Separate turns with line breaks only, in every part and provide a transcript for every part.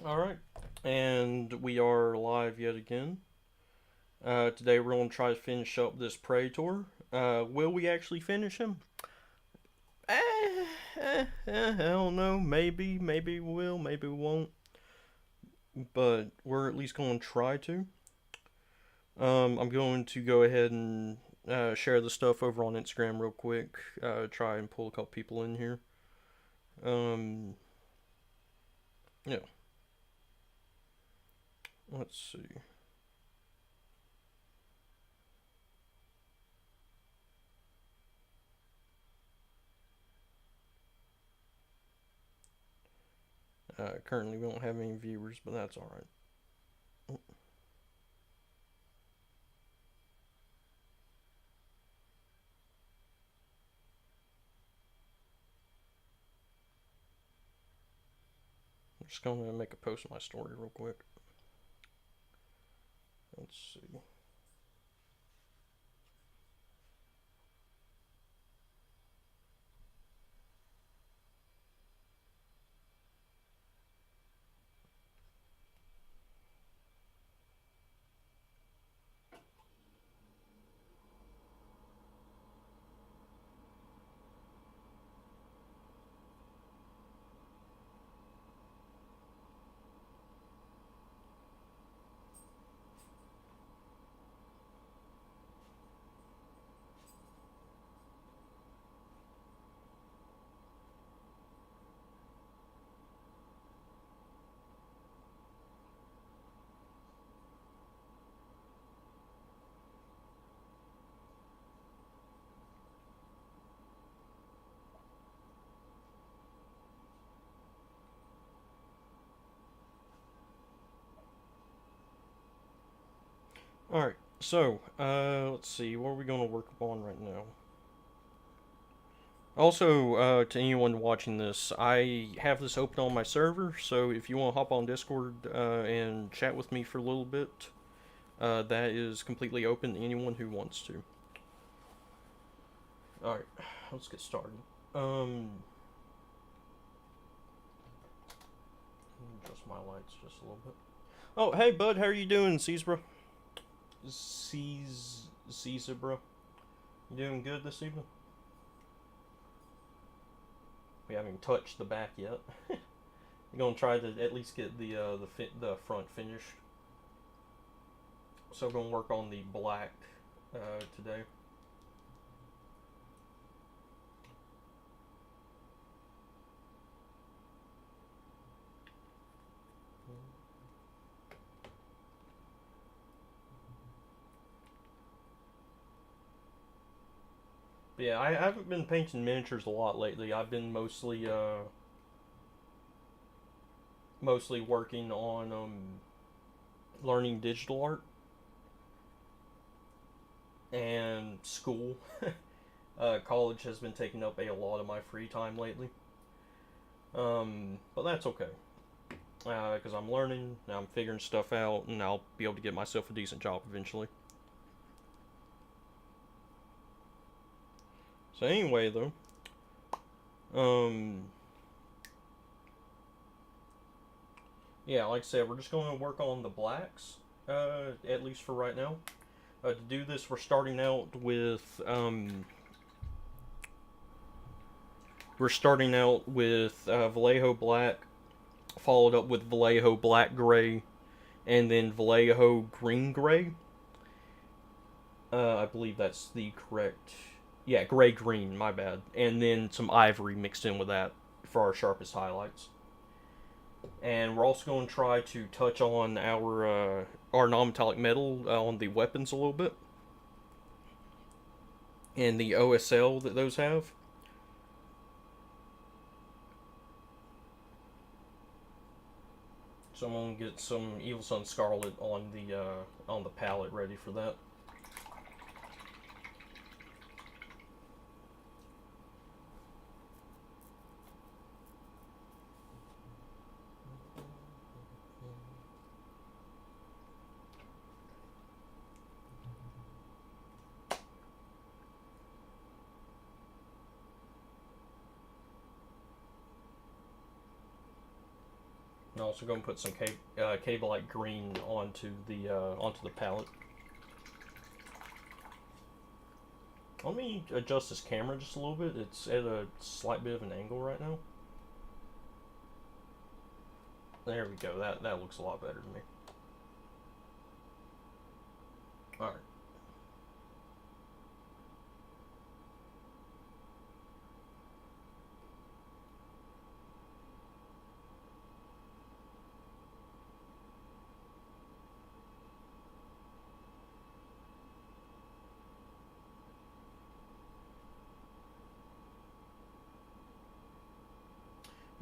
Alright, and we are live yet again. Today we're going to try to finish up this Praetor. Will we actually finish him? I don't know. Maybe we will, maybe we won't. But we're at least going to try to. I'm going to go ahead and share the stuff over on Instagram real quick. Try and pull a couple people in here. Um, yeah, let's see. Currently, we don't have any viewers, but that's alright. I'm just going to make a post on my story real quick. Let's see. Alright, so, let's see, what are we going to work on right now? Also, to anyone watching this, I have this open on my server, so if you want to hop on Discord and chat with me for a little bit, that is completely open to anyone who wants to. Alright, let's get started. Adjust my lights just a little bit. Oh, hey bud, how are you doing, Caesar? Caesar, bro. You doing good this evening? We haven't touched the back yet. You're gonna try to at least get the front finished. So I'm gonna work on the black today. But yeah, I haven't been painting miniatures a lot lately. I've been mostly working on learning digital art and school. College has been taking up a lot of my free time lately. But that's okay. Because I'm learning, I'm figuring stuff out, and I'll be able to get myself a decent job eventually. So anyway, though, um, yeah, like I said, we're just going to work on the blacks, at least for right now. To do this, we're starting out with Vallejo black, followed up with Vallejo black gray, and then Vallejo green gray. I believe that's the correct. Yeah, gray green. My bad. And then some ivory mixed in with that for our sharpest highlights. And we're also going to try to touch on our non-metallic metal on the weapons a little bit, and the OSL that those have. So I'm gonna get some Evil Sun Scarlet on the palette ready for that. And also go and put some cable light green onto the palette. Let me adjust this camera just a little bit. It's at a slight bit of an angle right now. There we go. That looks a lot better to me. All right.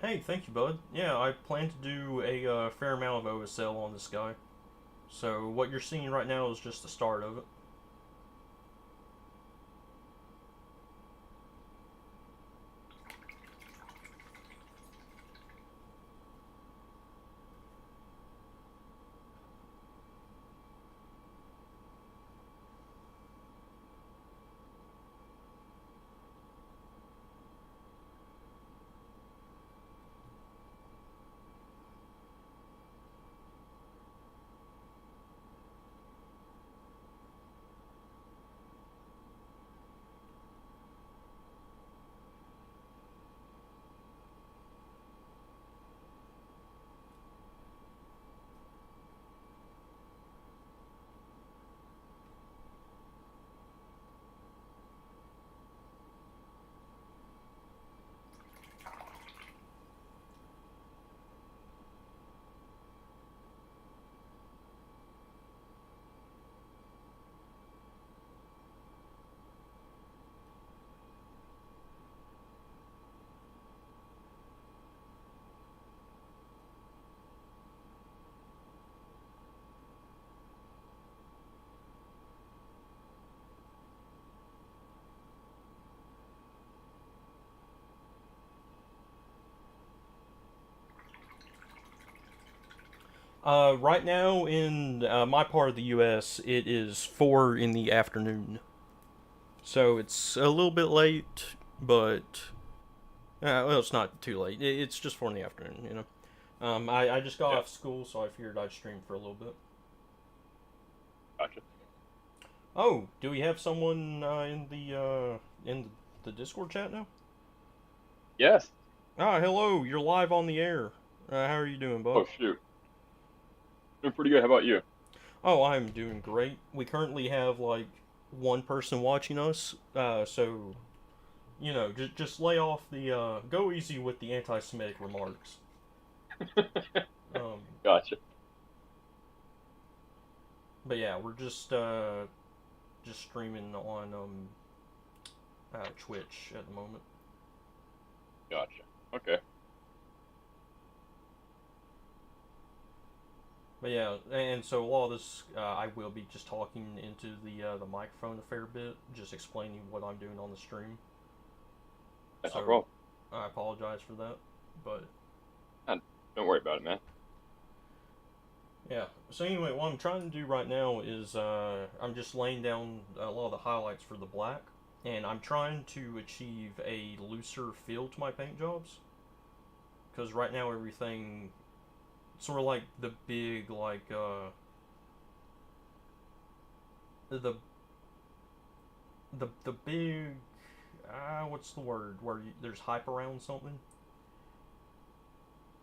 Hey, thank you, bud. Yeah, I plan to do a fair amount of OSL on this guy. So what you're seeing right now is just the start of it. Right now in my part of the U.S., it is 4 in the afternoon. So it's a little bit late, but well, it's not too late. It's just 4 in the afternoon, you know. I just got
Yeah,
off school, so I figured I'd stream for a little bit.
gotcha.
Oh, do we have someone in the Discord chat now?
Yes.
Ah, hello. You're live on the air. How are you doing, bud?
Oh shoot. Doing pretty good. How about you?
Oh, I'm doing great. We currently have like one person watching us, so you know, just lay off the go easy with the anti-Semitic remarks. Um,
Gotcha.
but yeah, we're just streaming on Twitch at the moment.
Gotcha. Okay.
But yeah, and so a lot of this, I will be just talking into the microphone a fair bit, just explaining what I'm doing on the stream.
Yeah, no
So
problem.
I apologize for that, but
And don't worry about it, man.
yeah. So anyway, what I'm trying to do right now is I'm just laying down a lot of the highlights for the black, and I'm trying to achieve a looser feel to my paint jobs. Because right now everything, sort of like the big the the big what's the word where there's hype around something.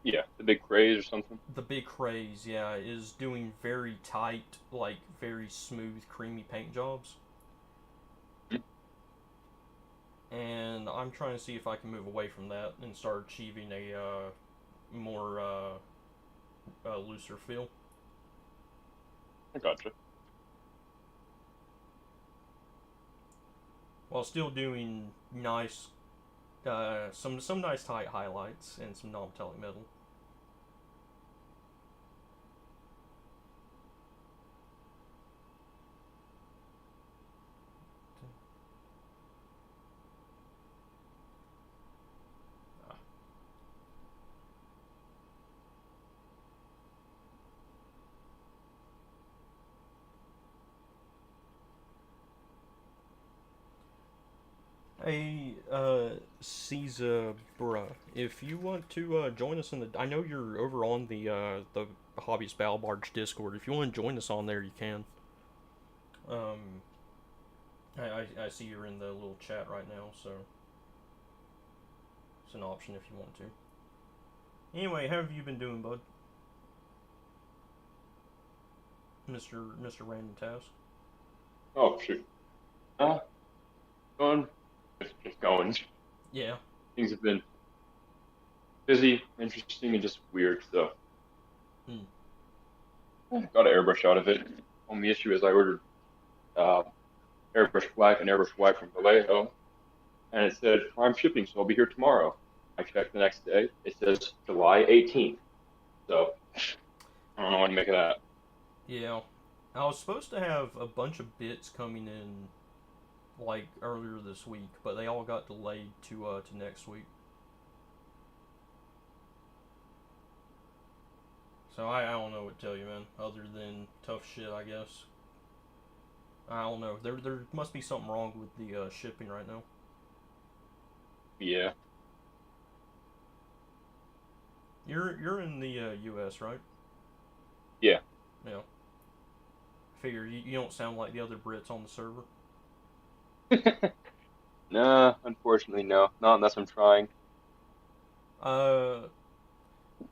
Yeah, the big craze or something.
The big craze, yeah, is doing very tight, like very smooth, creamy paint jobs.
Hmm.
And I'm trying to see if I can move away from that and start achieving a more looser feel.
I gotcha.
While still doing nice, some nice tight highlights and some non-metallic metal. Hey, Caesar, bruh, if you want to join us in the, I know you're over on the Hobbies Battle Barge Discord. If you want to join us on there, you can. Um, I see you're in the little chat right now, so it's an option if you want to. Anyway, how have you been doing, bud? Mister Random Task.
Oh shoot. Uh, going, just going.
Yeah.
Things have been busy, interesting, and just weird. So
Hmm.
got an airbrush out of it. Only issue is I ordered uh, airbrush black and airbrush white from Vallejo, and it said prime shipping, so I'll be here tomorrow. I checked the next day. It says July 18th. So I don't know what to make of that.
Yeah. I was supposed to have a bunch of bits coming in like earlier this week, but they all got delayed to next week. So I don't know what to tell you, man. Other than tough shit, I guess. I don't know. There must be something wrong with the shipping right now.
Yeah,
You're in the U.S., right?
yeah.
Yeah. Figure you don't sound like the other Brits on the server.
Nah, unfortunately, no. Not unless I'm trying.
Uh,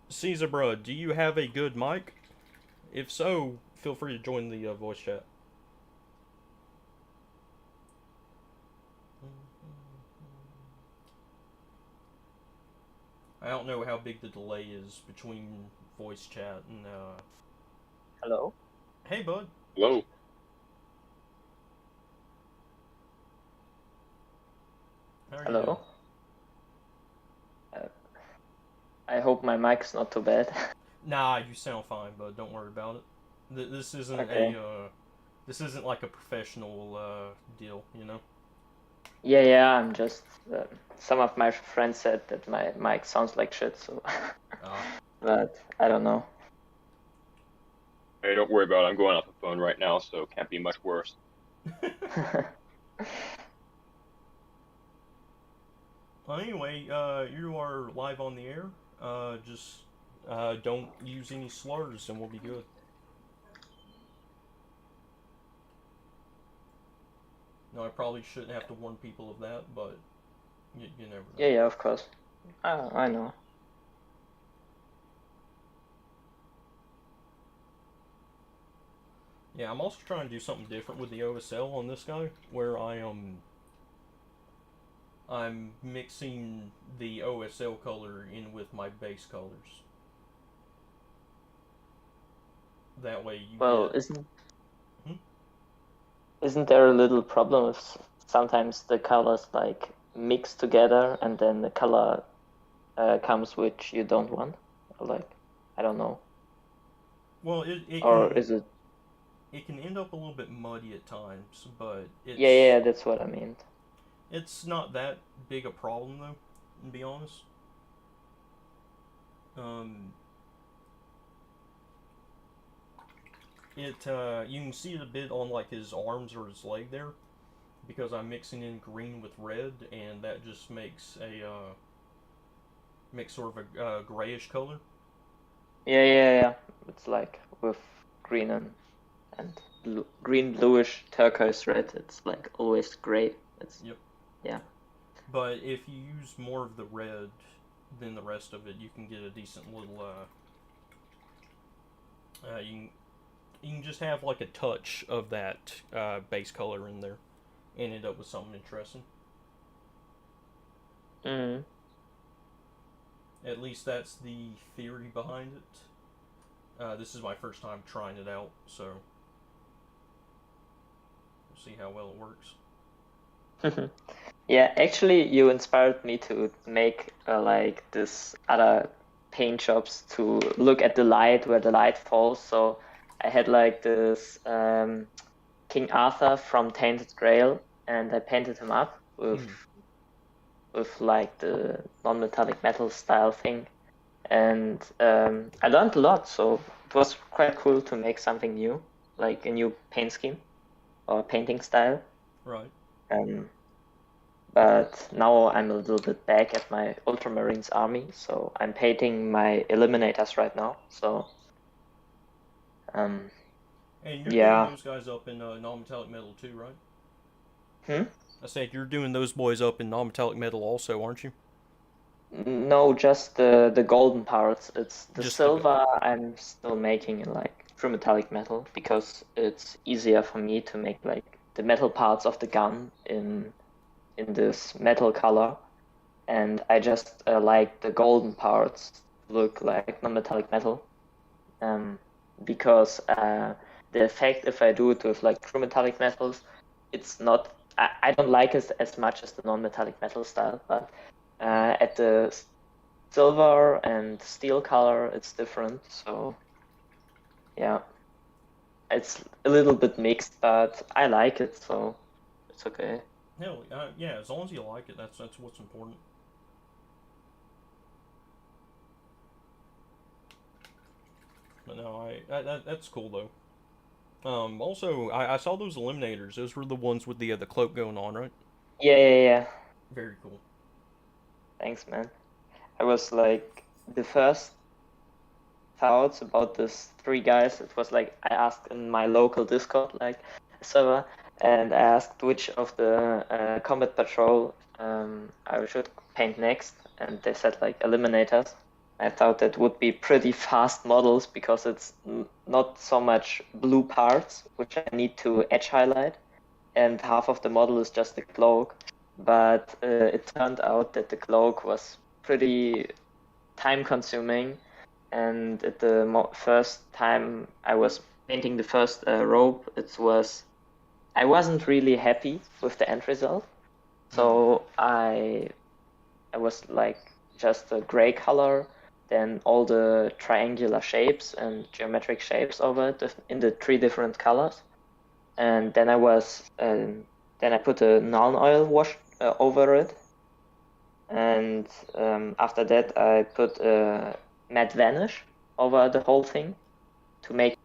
Caesar, bro, do you have a good mic? If so, feel free to join the voice chat. I don't know how big the delay is between voice chat and
Hello?
Hey, bud.
Hello.
How are you doing?
Hello? Uh, I hope my mic's not too bad.
Nah, you sound fine, bud. Don't worry about it. This isn't
Okay.
this isn't like a professional deal, you know.
Yeah, I'm just. Some of my friends said that my mic sounds like shit, so.
Ah,
But I don't know.
Hey, don't worry about it. I'm going off the phone right now, so it can't be much worse.
well, anyway, you are live on the air. Just don't use any slurs, and we'll be good. No, I probably shouldn't have to warn people of that, but you never know.
Yeah, of course. I know.
Yeah, I'm also trying to do something different with the OSL on this guy, where I'm mixing the OSL color in with my base colors. That way you
Well,
get. Hmm?
isn't there a little problem if sometimes the colors like mix together and then the color comes which you don't want? Or, like, I don't know.
Well, it
Or
can
is it?
it can end up a little bit muddy at times, but
Yeah, that's what I mean.
it's not that big a problem though. To be honest, um, it you can see it a bit on like his arms or his leg there because I'm mixing in green with red, and that just makes sort of a grayish color.
Yeah. It's like with green and green, bluish, turquoise, red. It's like always gray. It's
Yep.
yeah.
But if you use more of the red than the rest of it, you can get a decent little. You can just have like a touch of that base color in there, and end up with something interesting.
Mm.
At least that's the theory behind it. This is my first time trying it out, so we'll see how well it works.
Yeah, actually, you inspired me to make like this other paint jobs to look at the light where the light falls. So I had like this King Arthur from Tainted Grail, and I painted him up
Hmm.
with like the non-metallic metal style thing. And I learned a lot, so it was quite cool to make something new, like a new paint scheme or painting style.
Right.
Um, But now I'm a little bit back at my Ultramarines army, so I'm painting my Eliminators right now. So, um,
And you're doing
yeah.
those guys up in non-metallic metal too, right?
Hmm?
I said you're doing those boys up in non-metallic metal also, aren't you?
No, just the golden parts. It's the
Just the
silver I'm still making in like true metallic metal because it's easier for me to make like the metal parts of the gun in this metal color, and I just like the golden parts look like non-metallic metal. Um, because the effect if I do it with like true metallic metals, it's not. I don't like it as much as the non-metallic metal style, but at the silver and steel color, it's different. So yeah, it's a little bit mixed, but I like it, so it's okay.
hell, yeah. As long as you like it, that's what's important. But no, that's cool though. Also, I saw those eliminators. Those were the ones with the cloak going on, right?
Yeah, yeah, yeah.
Very cool.
Thanks, man. I was like the first thoughts about this three guys. It was like I asked in my local Discord like server, and I asked which of the combat patrol I should paint next, and they said like eliminators. I thought that would be pretty fast models because it's not so much blue parts which I need to edge highlight, and half of the model is just the cloak. But it turned out that the cloak was pretty time consuming, and at the first time I was painting the first robe, I wasn't really happy with the end result.
Mm.
So I was like just a gray color, then all the triangular shapes and geometric shapes over it in the three different colors, and then I put a non-oil wash over it, and after that I put a matte vanish over the whole thing to make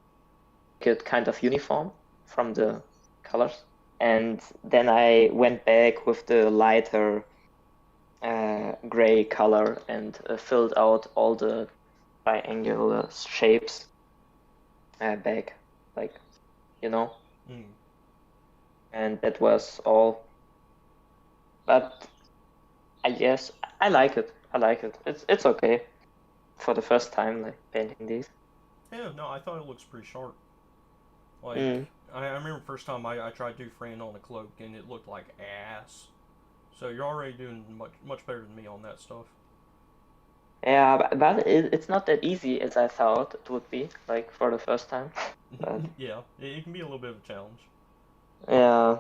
it kind of uniform from the colors. And then I went back with the lighter gray color and filled out all the triangular shapes back, like, you know.
Mm.
And that was all. But I guess I like it. I like it. It's okay for the first time like painting these.
Yeah, no, I thought it looks pretty sharp. Like,
Mm.
I remember first time I tried to do Fran on a cloak and it looked like ass. So you're already doing much better than me on that stuff.
Yeah, but it's not that easy as I thought it would be, like for the first time. But
Yeah, it can be a little bit of a challenge.
yeah,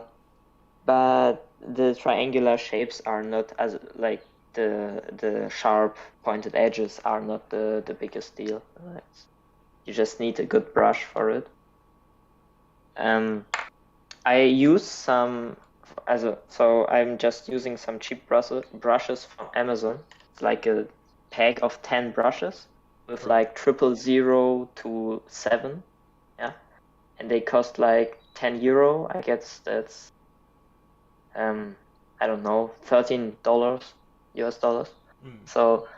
but the triangular shapes are not as like the sharp pointed edges are not the biggest deal. You just need a good brush for it. Um, I use some so I'm just using some cheap brushes from Amazon. It's like a pack of 10 brushes with
Right.
like 000 to 7. Yeah. And they cost like €10. I guess that's um I don't know, $13 US dollars.
Mm.
So,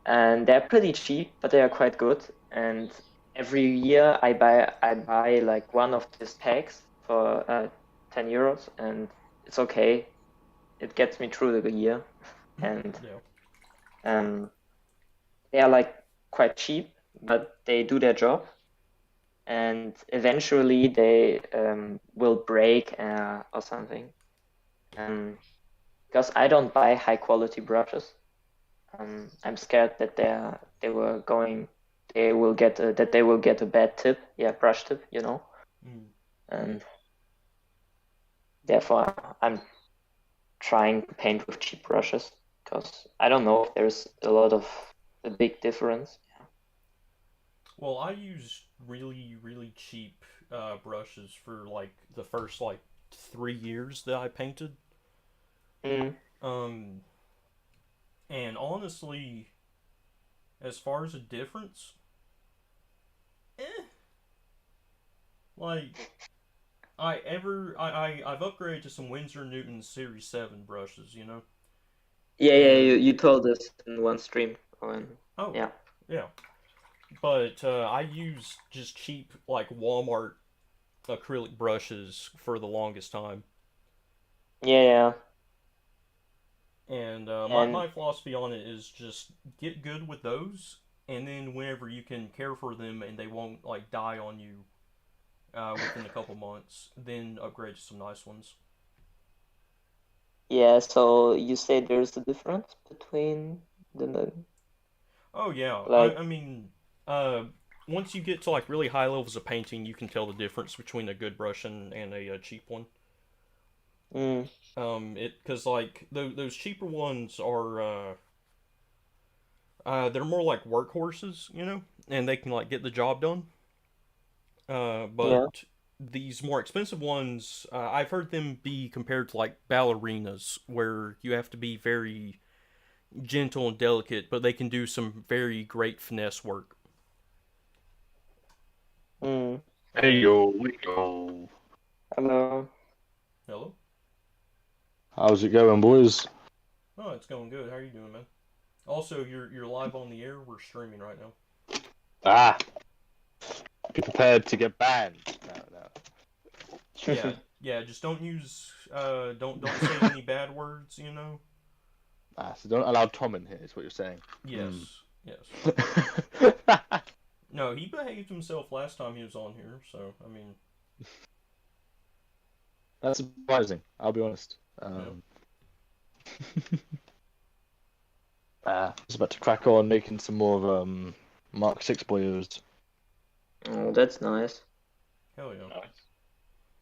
and they're pretty cheap, but they are quite good. And every year I buy like one of these packs for €10, and it's okay. It gets me through the year, and
Yeah.
um, they are like quite cheap, but they do their job. And eventually they will break or something. Because I don't buy high quality brushes. I'm scared that they will get a bad tip, yeah, brush tip,
Mm.
and therefore I'm trying to paint with cheap brushes because I don't know if there's a big difference.
Well, I use really cheap brushes for like the first like 3 years that I painted.
Mm.
Um, and honestly, as far as a difference, eh, like I've upgraded to some Winsor Newton Series 7 brushes,
Yeah,
and
you told us in one stream.
oh
Yeah.
yeah, but I use just cheap like Walmart acrylic brushes for the longest time.
Yeah.
And
And
my philosophy on it is just get good with those, and then whenever you can care for them and they won't like die on you within a couple months, then upgrade to some nice ones.
yeah, so you say there's a difference between the
Oh yeah,
like
I mean, uh, once you get to like really high levels of painting, you can tell the difference between a good brush and a cheap one.
mm,
It because like those cheaper ones are they're more like workhorses, and they can like get the job done.
yeah.
But these more expensive ones, I've heard them be compared to like ballerinas, where you have to be very gentle and delicate, but they can do some very great finesse work.
Mm.
Hey
And
yo, hey yo.
Hello.
hello,
How's it going, boys?
oh, it's going good. How are you doing, man? Also, you're live on the air. We're streaming right now.
Ah, be prepared to get banned. No.
Yeah, yeah. Just don't use don't say any bad words.
Ah, so don't allow Tom in here, is what you're saying. Mm.
Yes, yes. No, he behaved himself last time he was on here. So I mean,
That's surprising, I'll be honest.
yeah.
Just about to crack on making some more Mark 6 boilers.
Oh, that's nice.
Hell yeah.
Nice.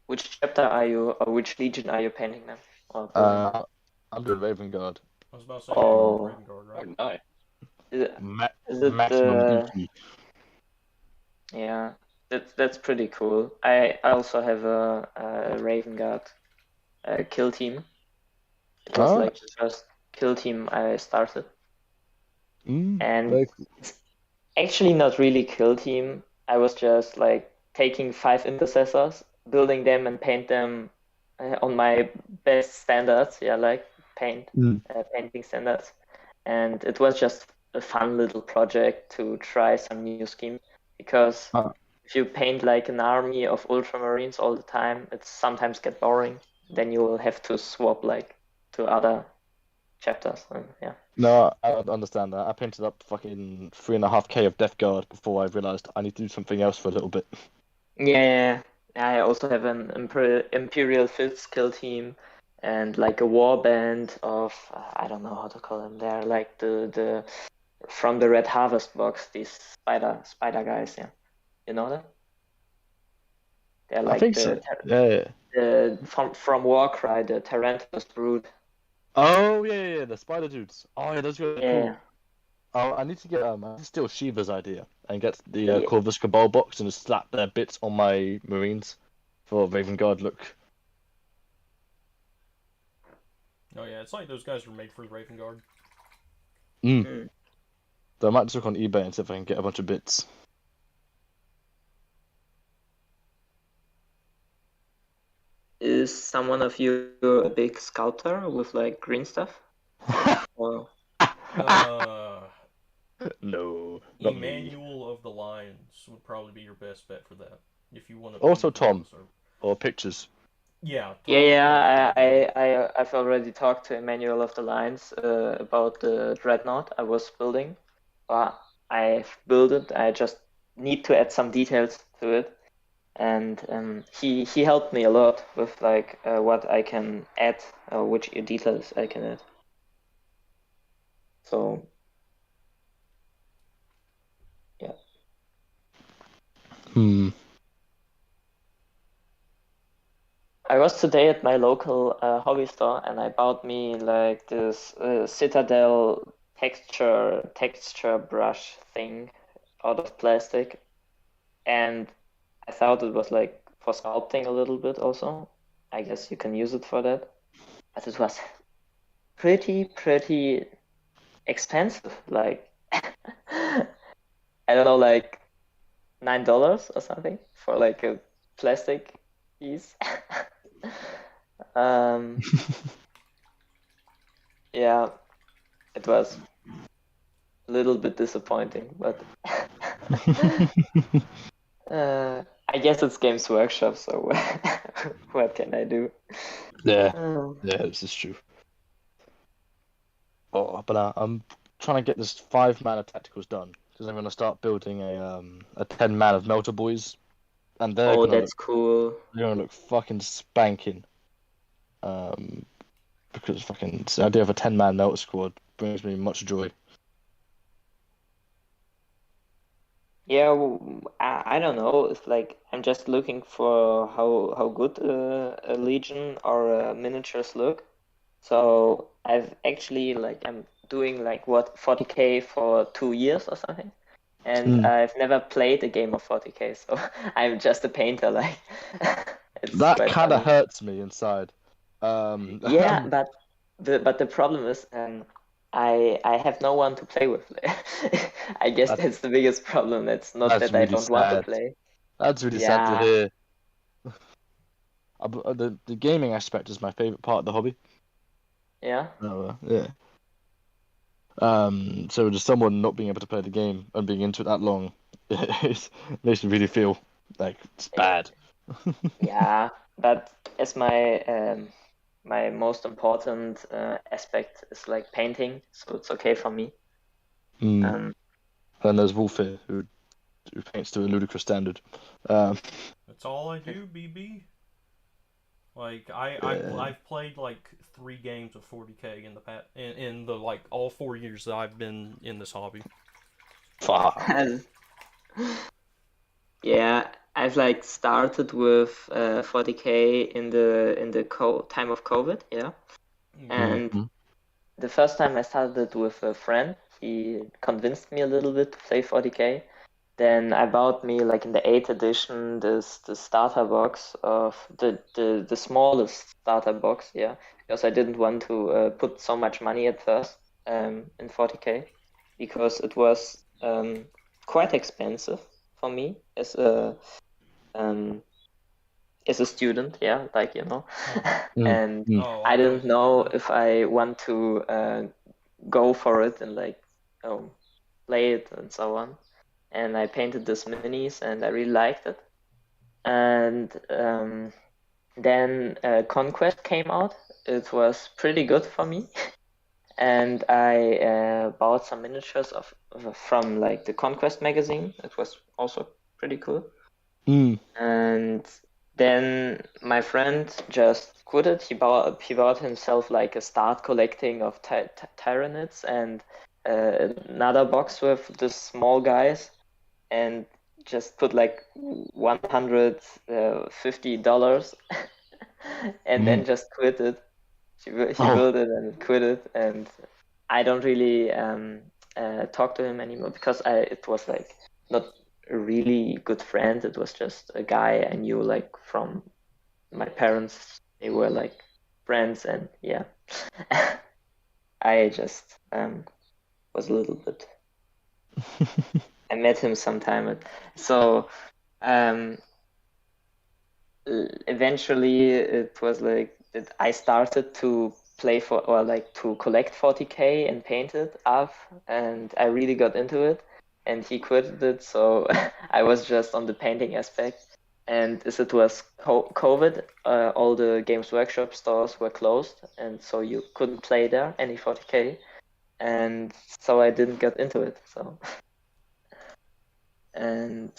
Which chapter are you, or which legion are you painting then? Or building?
Uh, I'm doing Raven Guard.
I was about to say, yeah, you're on
Oh,
Raven Guard,
Oh,
right?
nice.
is it, is it
Maximum DP.
yeah, that's pretty cool. I also have a Raven Guard kill team. It was
Oh,
like the first kill team I started, and
very cool.
it's actually not really kill team. I was just like taking 5 intercessors, building them and paint them on my best standards. Yeah, like painting standards, and it was just a fun little project to try some new schemes because
Ah,
if you paint like an army of ultramarines all the time, it sometimes get boring. Then you will have to swap like to other chapters. And yeah.
no, I don't understand that. I painted up fucking 3.5K of Death Guard before I realized I need to do something else for a little bit.
Yeah, I also have an Imperial Fifth skill team and like a war band of I don't know how to call them. They're like the from the Red Harvest box, these spider guys. Yeah, you know that? They're
I
like
think so. Yeah.
the from Warcry, the Tarantulas brood.
Oh yeah, the spider dudes. Oh yeah, those are
Yeah,
cool. Oh, I need to get I need to steal Shiva's idea and get the
yeah,
Corvus Cabal box and just slap their bits on my Marines for Raven Guard look.
Oh yeah, it's like those guys were made for the Raven Guard.
Mm.
mm.
So I might just look on eBay and see if I can get a bunch of bits.
Is someone of you a big scouter with like green stuff? Or
Uh,
No, not me.
Emmanuel of the Lions would probably be your best bet for that if you want to
Also
PvP on the
Tom,
server.
or pictures.
Yeah,
yeah,
Tom's
yeah,
pretty good.
I've already talked to Emmanuel of the Lines about the dreadnought I was building. I've built it. I just need to add some details to it, and he helped me a lot with like what I can add, which details I can add. So yeah,
Hmm.
I was today at my local hobby store and I bought me like this Citadel texture brush thing out of plastic, and I thought it was like for sculpting a little bit also. I guess you can use it for that, but it was pretty expensive. Like I don't know, like $9 or something for like a plastic Jeez. um, yeah, it was a little bit disappointing, but I guess it's Games Workshop, so what can I do?
Yeah,
Oh.
yeah, this is true. Oh, but I'm trying to get this 5-mana tacticals done because I'm gonna start building a 10-man of Melter Boys, and
Oh, that's cool.
they're gonna look fucking spanking. Because fucking the idea of a 10-man Melter squad brings me much joy.
Yeah, I don't know. It's like I'm just looking for how good a Legion or miniatures look. So I've actually like I'm doing like what 40k for 2 years or something, and I've never played a game of 40k. So I'm just a painter. Like it's
That
quite
kind of
funny.
hurts me inside.
Yeah, but the problem is I have no one to play with. I guess
that,
that's the biggest problem. It's not
that's
that I
really
don't want to
sad.
play.
That's really sad to
Yeah,
hear. The gaming aspect is my favorite part of the hobby.
yeah.
Yeah. So just someone not being able to play the game and being into it that long, it makes me really feel like it's bad.
Yeah, but as my most important aspect is like painting, so it's okay for me.
And there's Wolfie who paints to a ludicrous standard.
That's all I do, BB. Like
Yeah.
I've played like 3 games of 40k in the past in the like all 4 years that I've been in this hobby.
Fuck.
Yeah, I've like started with 40k in the time of COVID, yeah. And the first time I started with a friend, he convinced me a little bit to play 40k. Then I bought me like in the 8th edition the starter box of the smallest starter box, yeah, because I didn't want to put so much money at first in 40k because it was quite expensive for me um, as a student, yeah, like and I didn't know if I want to go for it and like play it and so on. And I painted this minis and I really liked it. And then Conquest came out. It was pretty good for me. And I bought some miniatures from like the Conquest magazine. It was also pretty cool. And then my friend just quit it. He bought himself like a start collecting of Tyranids and another box with the small guys, and just put like $150 and then just quit it. He built it and quit it, and I don't really talk to him anymore because it was like not a really good friend. It was just a guy I knew like from my parents. They were like friends, and yeah, I just was a little bit. I met him sometime, so eventually it was like that I started to play for or like to collect 40k and paint it up, and I really got into it, and he quitted it, so I was just on the painting aspect. And as it was COVID, all the Games Workshop stores were closed, and so you couldn't play there any 40k, and so I didn't get into it. So and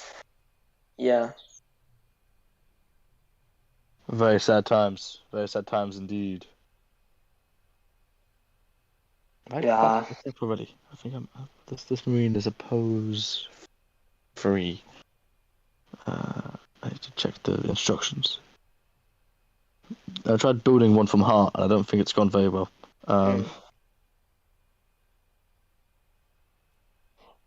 yeah.
Very sad times. Very sad times indeed.
Yeah.
Already. I think this marine is a pose free. I need to check the instructions. I tried building one from heart, and I don't think it's gone very well.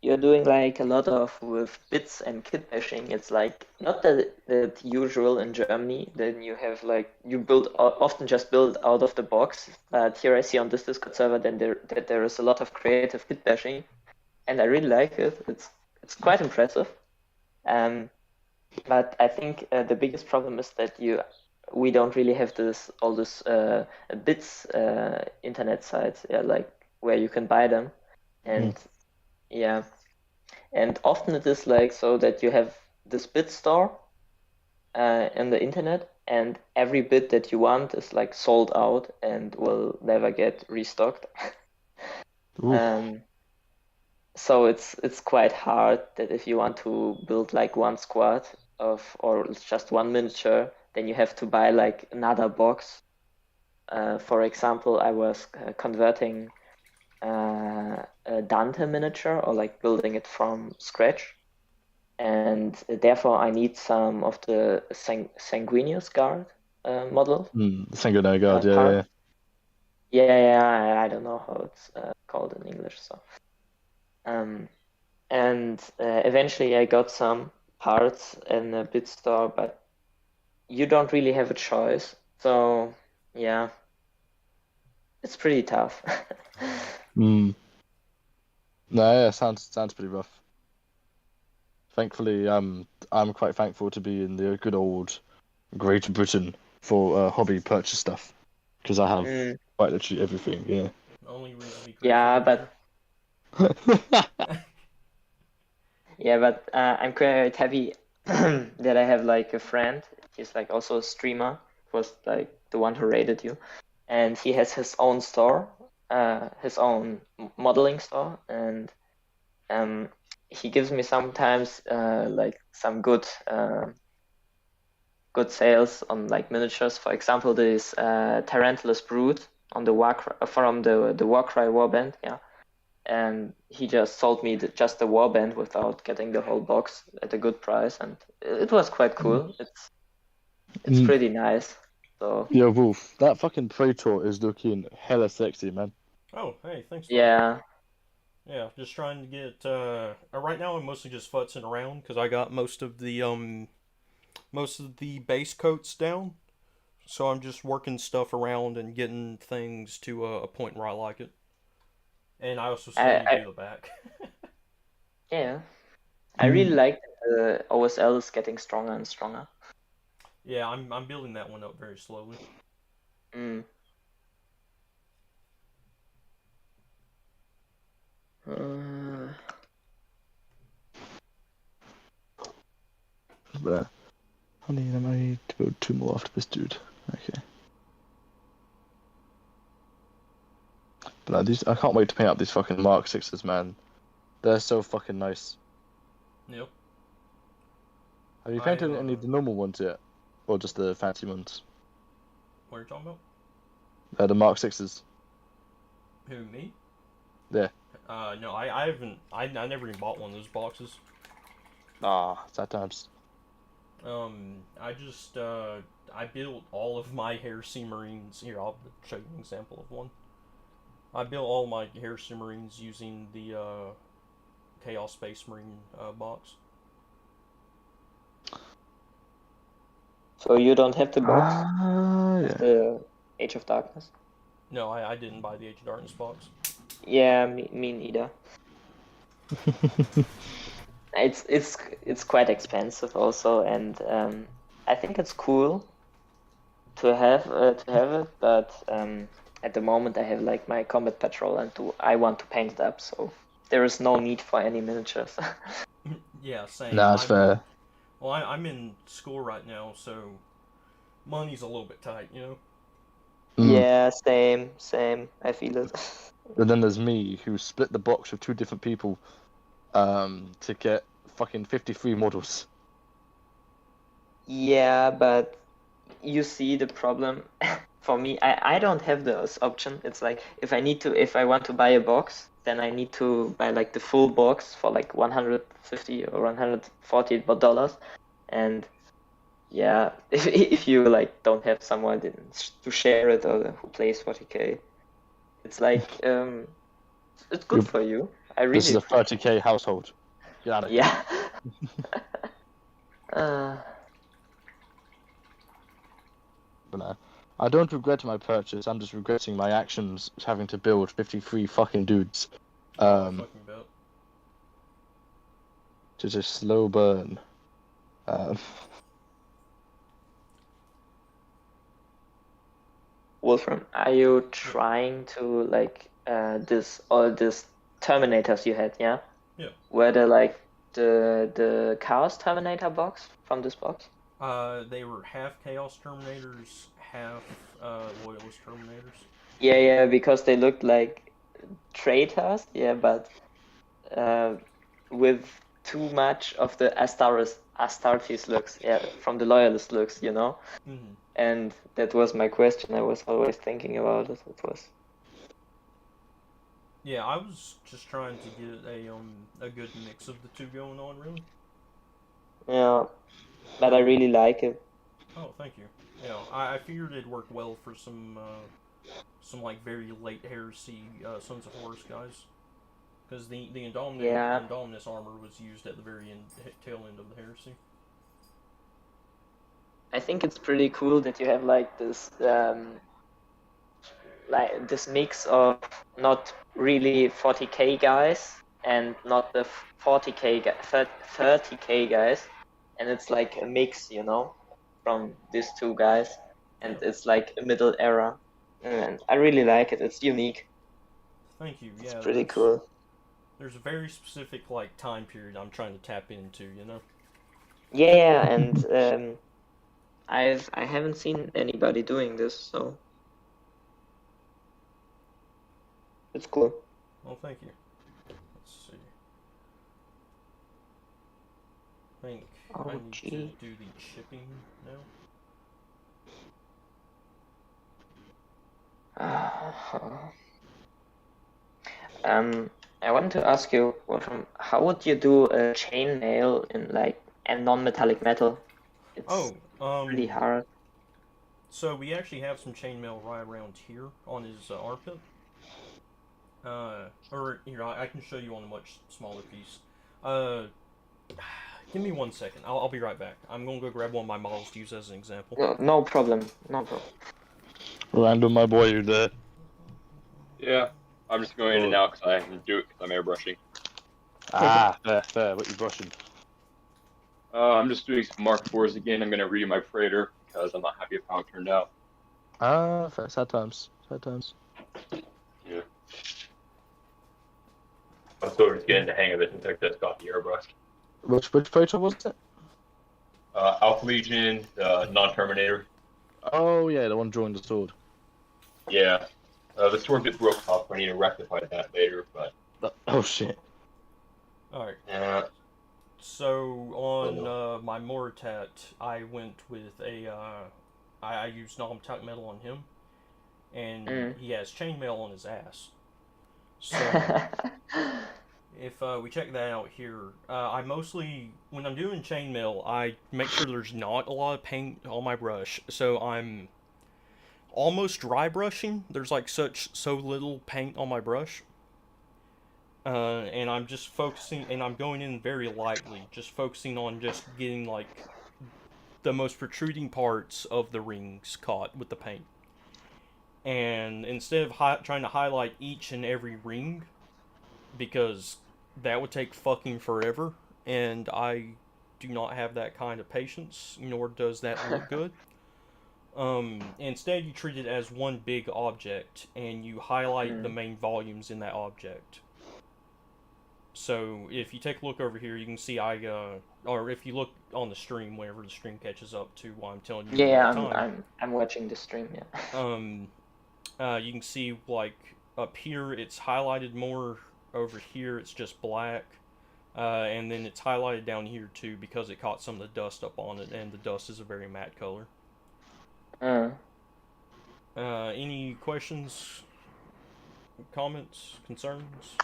You're doing like a lot of with bits and kit bashing. It's like not that usual in Germany. Then you have like you often just build out of the box. But here I see on this Discord server that there is a lot of creative kit bashing, and I really like it. It's quite impressive. But I think the biggest problem is that we don't really have all this bits internet sites, like where you can buy them, and yeah, and often it is like so that you have this bit store in the internet, and every bit that you want is like sold out and will never get restocked.
Oof.
So it's quite hard that if you want to build like one squad or just one miniature, then you have to buy like another box. For example, I was converting a Dante miniature or like building it from scratch, and therefore I need some of the Sanguinius Guard model.
The Sanguinary Guard,
part. Yeah, I don't know how it's called in English. So, and eventually I got some parts in a bit store, but you don't really have a choice. So, yeah, it's pretty tough.
No, yeah, sounds pretty rough. Thankfully, I'm quite thankful to be in the good old Great Britain for hobby purchase stuff, because I have quite literally everything. Yeah.
Only reason we
Yeah, but yeah, but I'm quite happy that I have like a friend. He's like also a streamer. Was like the one who rated you, and he has his own store, his own modeling store, and he gives me sometimes like some good sales on like miniatures. For example, this Tarantulas Brood on the from the Warcry warband, yeah. And he just sold me just the warband without getting the whole box at a good price, and it was quite cool. It's pretty nice. So
yeah, Wolf, that fucking Praetor is looking hella sexy, man.
Oh, hey, thanks.
Yeah.
Yeah, just trying to get. Right now, I'm mostly just futzing around because I got most of the base coats down. So I'm just working stuff around and getting things to a point where I like it. And I also still need to do the back.
Yeah, I really like that the OSL is getting stronger and stronger.
Yeah, I'm building that one up very slowly.
But I need to build 2 more after this dude. Okay. But I can't wait to paint up these fucking Mark 6s, man. They're so fucking nice.
Yep.
Have you painted any of the normal ones yet? Or just the fancy ones?
What are you talking
about? The Mark 6s.
Who, me?
Yeah.
No, I haven't. I never even bought one of those boxes.
Sad times.
I just, I built all of my Heresy Marines. Here, I'll show you an example of one. I built all my Heresy Marines using the, Chaos Space Marine, box.
So you don't have the box?
Yeah.
The Age of Darkness?
No, I didn't buy the Age of Darkness box.
Yeah, me neither. It's quite expensive also, and I think it's cool to have it, but at the moment I have like my combat patrol, and I want to paint it up, so there is no need for any miniatures.
Yeah, same.
No, that's fair.
Well, I'm in school right now, so money's a little bit tight, you know?
Yeah, same. I feel it.
And then there's me, who split the box with 2 different people to get fucking 53 models.
Yeah, but you see the problem. For me, I don't have those option. It's like if I want to buy a box, then I need to buy like the full box for like $150 or $140, and yeah, if you like don't have someone to share it or who plays 40k, it's like it's good for you. I really.
This is a 30k household. Get out of here.
Yeah.
But no, I don't regret my purchase. I'm just regretting my actions, having to build 53 fucking dudes.
Fucking bet.
To just slow burn. Um,
Wolfram, are you trying to like all this Terminators you had, yeah?
Yeah.
Were they like the Chaos Terminator box from this box?
They were half Chaos Terminators, half Loyalist Terminators.
Yeah, because they looked like traitors, yeah, but with too much of the Astartes looks, yeah, from the Loyalist looks, you know?
Mm-hmm.
And that was my question. I was always thinking about it. It was.
Yeah, I was just trying to get a good mix of the two going on, really.
Yeah, but I really like it.
Oh, thank you. Yeah, I figured it'd work well for some like very late heresy Sons of Horus guys, because the
Yeah,
Indominus armor was used at the very tail end of the heresy.
I think it's pretty cool that you have like this mix of not really 40k guys and not the 40k 30k guys, and it's like a mix, you know, from these two guys, and
Yeah.
it's like a middle era, and I really like it. It's unique.
Thank you.
It's
Yeah,
pretty cool.
there's a very specific like time period I'm trying to tap into, you know.
Yeah, and I haven't seen anybody doing this, so it's cool.
Well, thank you. Let's see. I think I
Oh
need to
gee.
do the shipping now.
I wanted to ask you, Wolfram, how would you do a chainmail in like a non-metallic metal? It's
Oh,
pretty hard.
so we actually have some chainmail right around here on his armpit. Or here, I can show you on a much smaller piece. Give me 1 second. I'll be right back. I'm gonna go grab one of my models to use as an example.
No problem. No problem.
Random, my boy, you there?
Yeah, I'm just going in and out because I can do it because I'm airbrushing.
Fair. What you brushing?
I'm just doing some Mark IVs again. I'm going to redo my Praetor because I'm not happy with how it turned out.
Fair. Sad times. Sad times.
Yeah. I'm still just getting the hang of it since I just got the airbrush.
Which Praetor was it?
Alpha Legion, non-Terminator.
Oh yeah, the one drawing the sword.
Yeah. The sword bit broke off. I need to rectify that later, but...
Oh shit.
Alright.
Uh,
So on my Moritat, I went with I used non-metallic metal on him, and he has chainmail on his ass. So if we check that out here, I mostly, when I'm doing chainmail, I make sure there's not a lot of paint on my brush. So I'm almost dry brushing. There's like so little paint on my brush. And I'm just focusing, and I'm going in very lightly, just focusing on just getting like the most protruding parts of the rings caught with the paint. And instead of trying to highlight each and every ring, because that would take fucking forever, and I do not have that kind of patience, nor does that look good. Instead, you treat it as one big object, and you highlight the main volumes in that object. So if you take a look over here, you can see or if you look on the stream, whenever the stream catches up to what I'm telling you.
Yeah, I'm watching the stream. Yeah.
You can see like up here, it's highlighted more. Over here, it's just black, and then it's highlighted down here too because it caught some of the dust up on it, and the dust is a very matte color. Any questions? Comments? Concerns?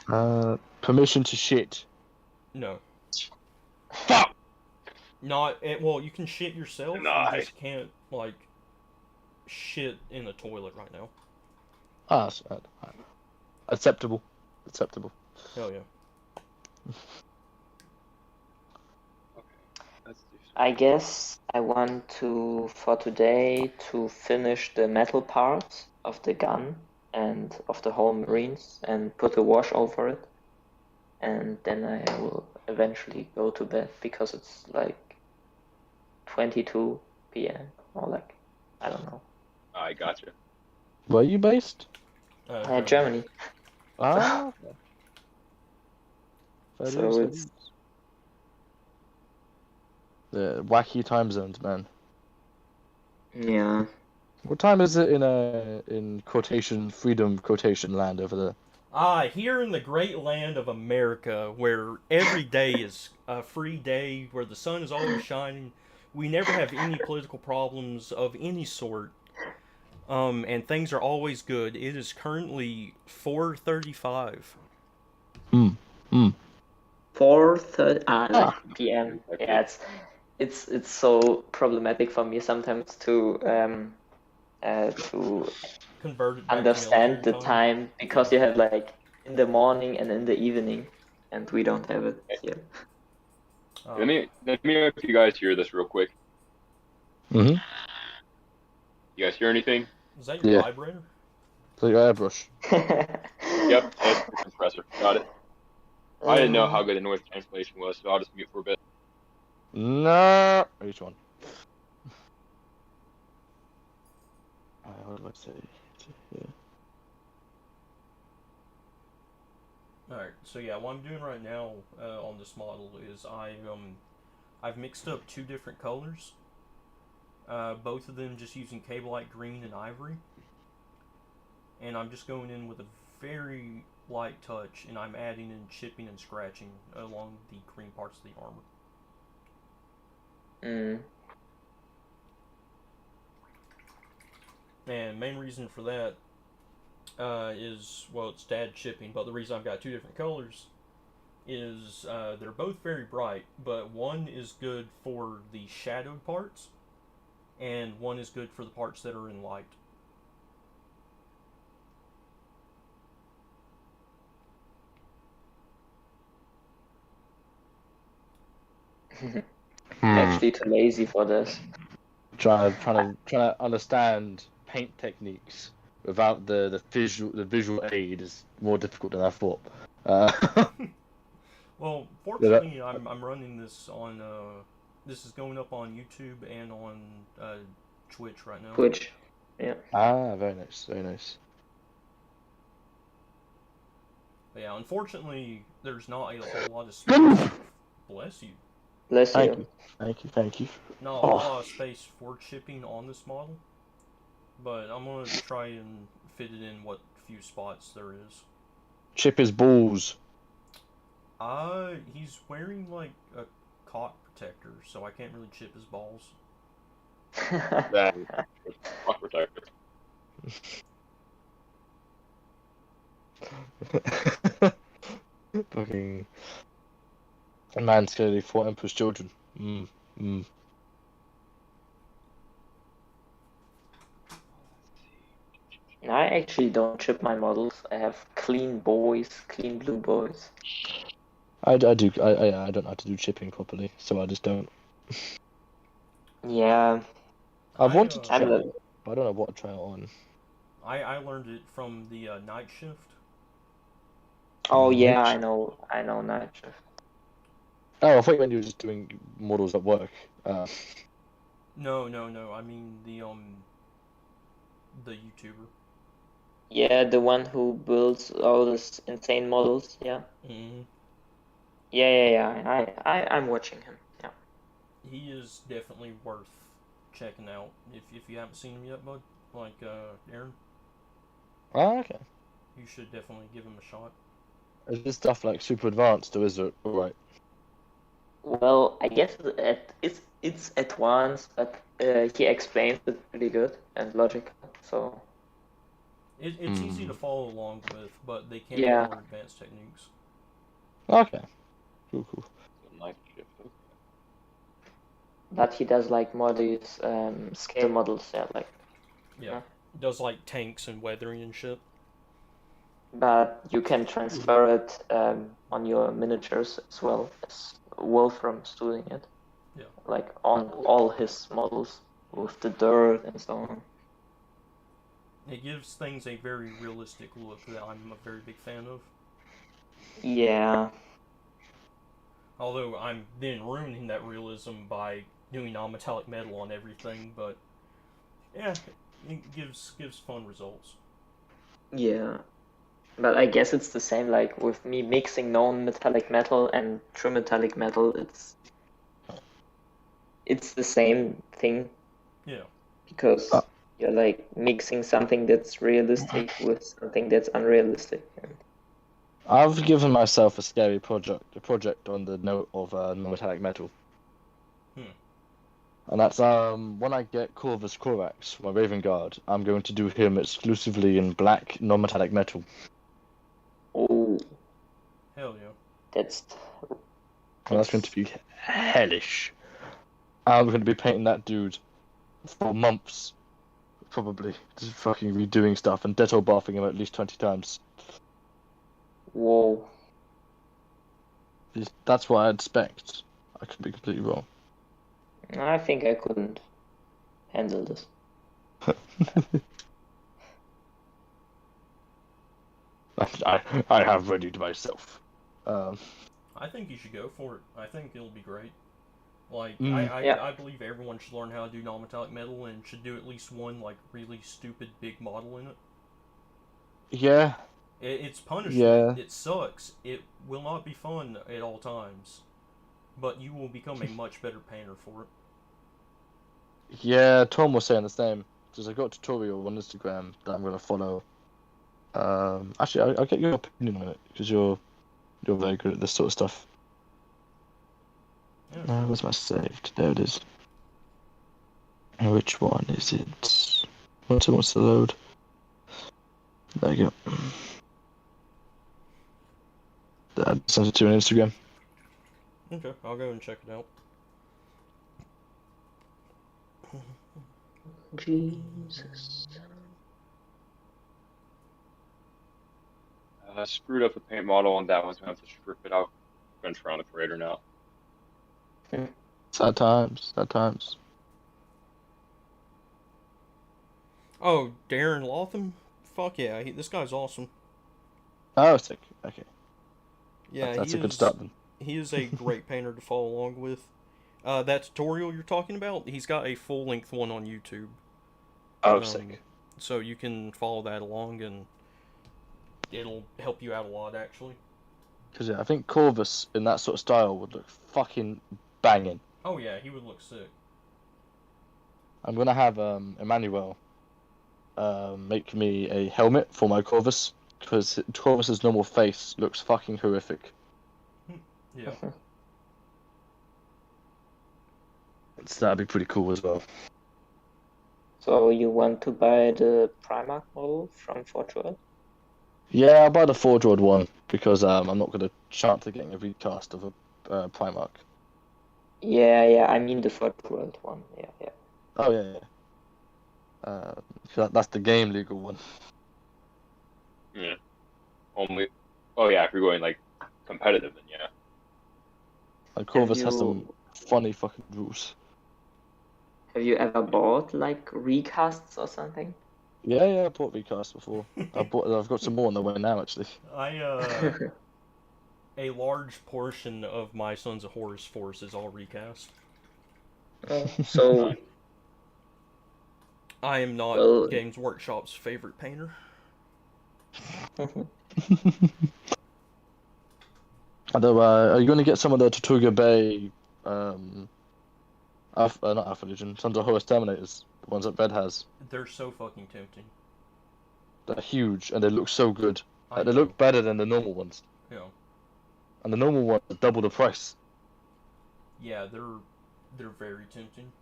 Permission to shit.
No.
Fuck!
Not well. You can shit yourself.
Nice.
You just can't like shit in the toilet right now.
Acceptable.
Hell yeah.
I guess I want to, for today, to finish the metal parts of the gun and of the whole Marines and put a wash over it. And then I will eventually go to bed because it's like 22 p.m. or like, I don't know.
I gotcha.
Where are you based?
Germany.
Ah, okay. Fair
So
dues, fair
it's
dues. The wacky time zones, man.
yeah.
What time is it in quotation freedom quotation land over there?
Here in the great land of America, where every day is a free day, where the sun is always shining, we never have any political problems of any sort, and things are always good. It is currently 4:35.
Hmm. Hmm.
4:30
Ah.
p.m. Yeah, it's so problematic for me sometimes to
Convert it back to
understand
military
the
time.
time because you have like in the morning and in the evening, and we don't have it here.
Let me know if you guys hear this real quick.
Mm-hmm.
You guys hear anything?
Is that your
Yeah.
vibrator?
So your airbrush.
Yep, it's the compressor. Got it. I didn't know how good the noise cancellation was, so I'll just mute for a bit.
No. Which one? What do I say? Yeah.
Alright, so yeah, what I'm doing right now on this model is I've mixed up two different colors. Both of them just using cable light green and ivory. And I'm just going in with a very light touch, and I'm adding in chipping and scratching along the green parts of the armor. And main reason for that is, well, it's dad chipping, but the reason I've got two different colors is they're both very bright, but one is good for the shadowed parts, and one is good for the parts that are in light.
Actually too lazy for this.
Trying to understand paint techniques without the visual aid is more difficult than I thought.
Well, fortunately, I'm running this on this is going up on YouTube and on Twitch right now.
Twitch, yeah.
Ah, very nice, very nice.
But yeah, unfortunately, there's not a whole lot of space. Bless you.
Bless
Thank
you.
you, thank you.
Not a whole lot of space for chipping on this model, but I'm gonna try and fit it in what few spots there is.
Chip his balls.
He's wearing like a cock protector, so I can't really chip his balls.
That fuck protector.
Fucking a man scarily fought Emperor's children.
I actually don't chip my models. I have clean blue boys.
I don't know how to do chipping properly, so I just don't.
Yeah.
I wanted to
I'm
try,
the-
but I don't know what to try it on.
I learned it from the night shift.
Oh yeah,
Night
I know night shift.
Oh, I thought you meant you were just doing models at work.
No. I mean the YouTuber.
Yeah, the one who builds all these insane models. Yeah.
Mm-hmm.
Yeah. I'm watching him. Yeah.
He is definitely worth checking out if you haven't seen him yet, bud. Like Aaron,
Oh, okay.
you should definitely give him a shot.
Is this stuff like super advanced, or is it alright?
Well, I guess it's advanced, but he explains it pretty good and logical. So
It's easy to follow along with, but they can
Yeah.
be more advanced techniques.
Okay. Cool.
Night shift. Okay.
but he does like more these scale models. Yeah, like.
Yeah. Does like tanks and weathering and shit.
But you can transfer it on your miniatures as well as Wolfram's doing it.
Yeah.
Like on all his models with the dirt and so on.
It gives things a very realistic look that I'm a very big fan of.
Yeah.
Although I'm then ruining that realism by doing non-metallic metal on everything, but yeah, it gives fun results.
Yeah, but I guess it's the same. Like with me mixing non-metallic metal and true metallic metal, it's the same thing
Yeah.
because you're like mixing something that's realistic with something that's unrealistic.
I've given myself a scary project on the note of non-metallic metal. And that's when I get Corvus Corax, my Raven Guard, I'm going to do him exclusively in black non-metallic metal.
Oh,
Hell yeah.
that's
And that's going to be hellish. I'm going to be painting that dude for months, probably, just fucking redoing stuff and Dettol bathing him at least 20 times.
whoa.
That's what I expect. I could be completely wrong.
I think I couldn't handle this.
I have readied myself.
I think you should go for it. I think it'll be great. Like,
Yeah.
I believe everyone should learn how to do non-metallic metal and should do at least one, like, really stupid big model in it.
Yeah.
It's punishment.
Yeah.
It sucks. It will not be fun at all times. But you will become a much better painter for it.
Yeah, Tom was saying the same. Because I got a tutorial on Instagram that I'm going to follow. Actually, I'll get your opinion on it, because you're very good at this sort of stuff.
Yeah,
Where's my saved? There it is. Which one is it? Once it wants to load. There you go. I sent it to you on Instagram.
Okay, I'll go and check it out.
Jesus.
I screwed up the paint model on that one, so I have to strip it out. I'm going to try on the Praetor now.
Sad times. Sad times.
Oh, Darren Lotham? Fuck yeah, this guy's awesome.
Oh, sick. Okay.
Yeah,
that's a good start then.
He is a great painter to follow along with. That tutorial you're talking about, he's got a full-length one on YouTube.
Oh, sick.
So you can follow that along, and it'll help you out a lot, actually.
Because yeah, I think Corvus in that sort of style would look fucking banging.
Oh yeah, he would look sick.
I'm gonna have Emmanuel make me a helmet for my Corvus, because Corvus's normal face looks fucking horrific.
Yeah.
So that'd be pretty cool as well.
So you want to buy the Primarch model from Forge World?
Yeah, I'll buy the Forge World one, because I'm not gonna chance of getting a recast of a Primarch.
Yeah, I mean the Forge World one. Yeah.
Oh yeah. That's the game legal one.
Yeah. Only. Oh yeah, if you're going like competitive, then yeah.
And Corvus has some funny fucking rules.
Have you ever bought like recasts or something?
Yeah, I bought recasts before. I've got some more on the way now, actually.
A large portion of my Sons of Horus force is all recast.
So
I am not Games Workshop's favorite painter.
Although, are you going to get some of the Tortuga Bay, not Alpha Legion, Sons of Horus Terminators, the ones that Red has?
They're so fucking tempting.
They're huge, and they look so good. They look better than the normal ones.
Yeah.
And the normal ones are double the price.
Yeah, they're very tempting.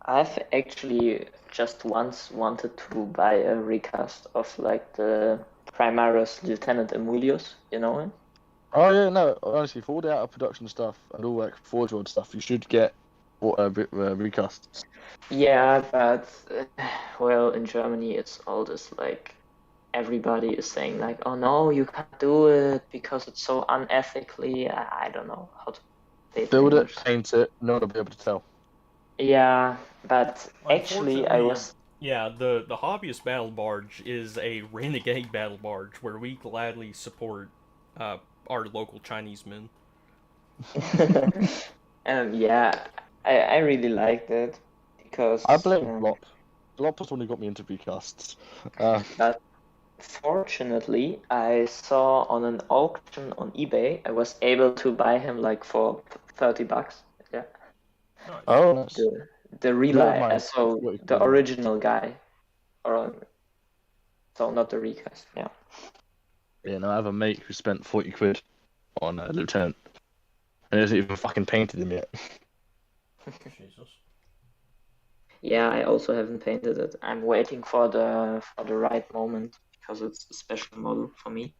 I've actually just once wanted to buy a recast of like the Primaris Lieutenant Amulius, you know him?
Oh yeah, no, honestly, for all the out of production stuff and all like Forge World stuff, you should get recasts.
Yeah, but well, in Germany it's all this like everybody is saying like, oh no, you can't do it because it's so unethically. I don't know how to say it.
Build it, paint it, no one will be able to tell.
Yeah, but actually I was...
Yeah, the hobbyist battle barge is a renegade battle barge where we gladly support our local Chinese men.
Yeah, I really liked it because
I blame Glop. Glop was the one who got me into recasts.
but fortunately I saw on an auction on eBay I was able to buy him like for $30. Yeah.
Nice.
Oh, nice.
The
Lot of
relay,
mine
so
what you
the
call it.
original guy, or so not the recast. Yeah.
Yeah, no, I have a mate who spent 40 quid on a Lieutenant. And he hasn't even fucking painted him yet.
Jesus.
Yeah, I also haven't painted it. I'm waiting for the right moment because it's a special model for me.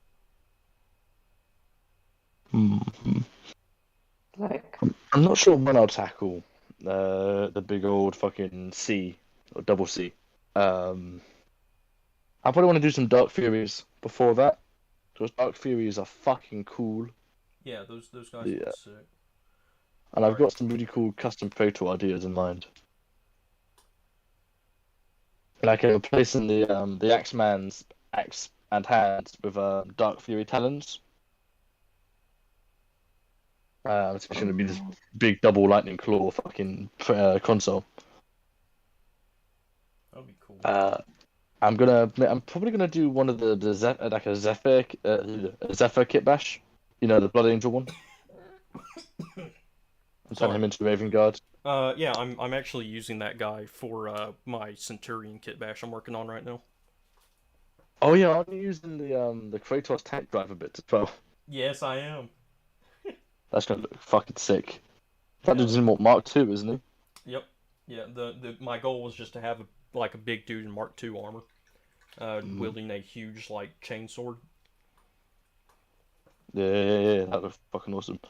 Like,
I'm not sure when I'll tackle the big old fucking C or double C. I probably want to do some Dark Furies before that, because Dark Furies are fucking cool.
Yeah, those guys
Yeah.
look sick.
And I've
Alright.
got some really cool custom Praetor ideas in mind. Like replacing the Axeman's axe and hands with Dark Fury talons. It's going to be this big double lightning claw fucking console.
That'll be cool.
I'm probably gonna do one of the like a Zephyr kit bash. You know, the Blood Angel one. And turn him into Raven Guard.
Yeah, I'm actually using that guy for my Centurion kit bash I'm working on right now.
Oh yeah, I'm using the Kratos tank driver bits as well.
Yes, I am.
That's gonna look fucking sick. That
Yeah.
dude's in what, Mark II, isn't he?
Yep. Yeah. The my goal was just to have a big dude in Mark II armor, wielding a huge like chainsword.
Yeah, that looks fucking awesome.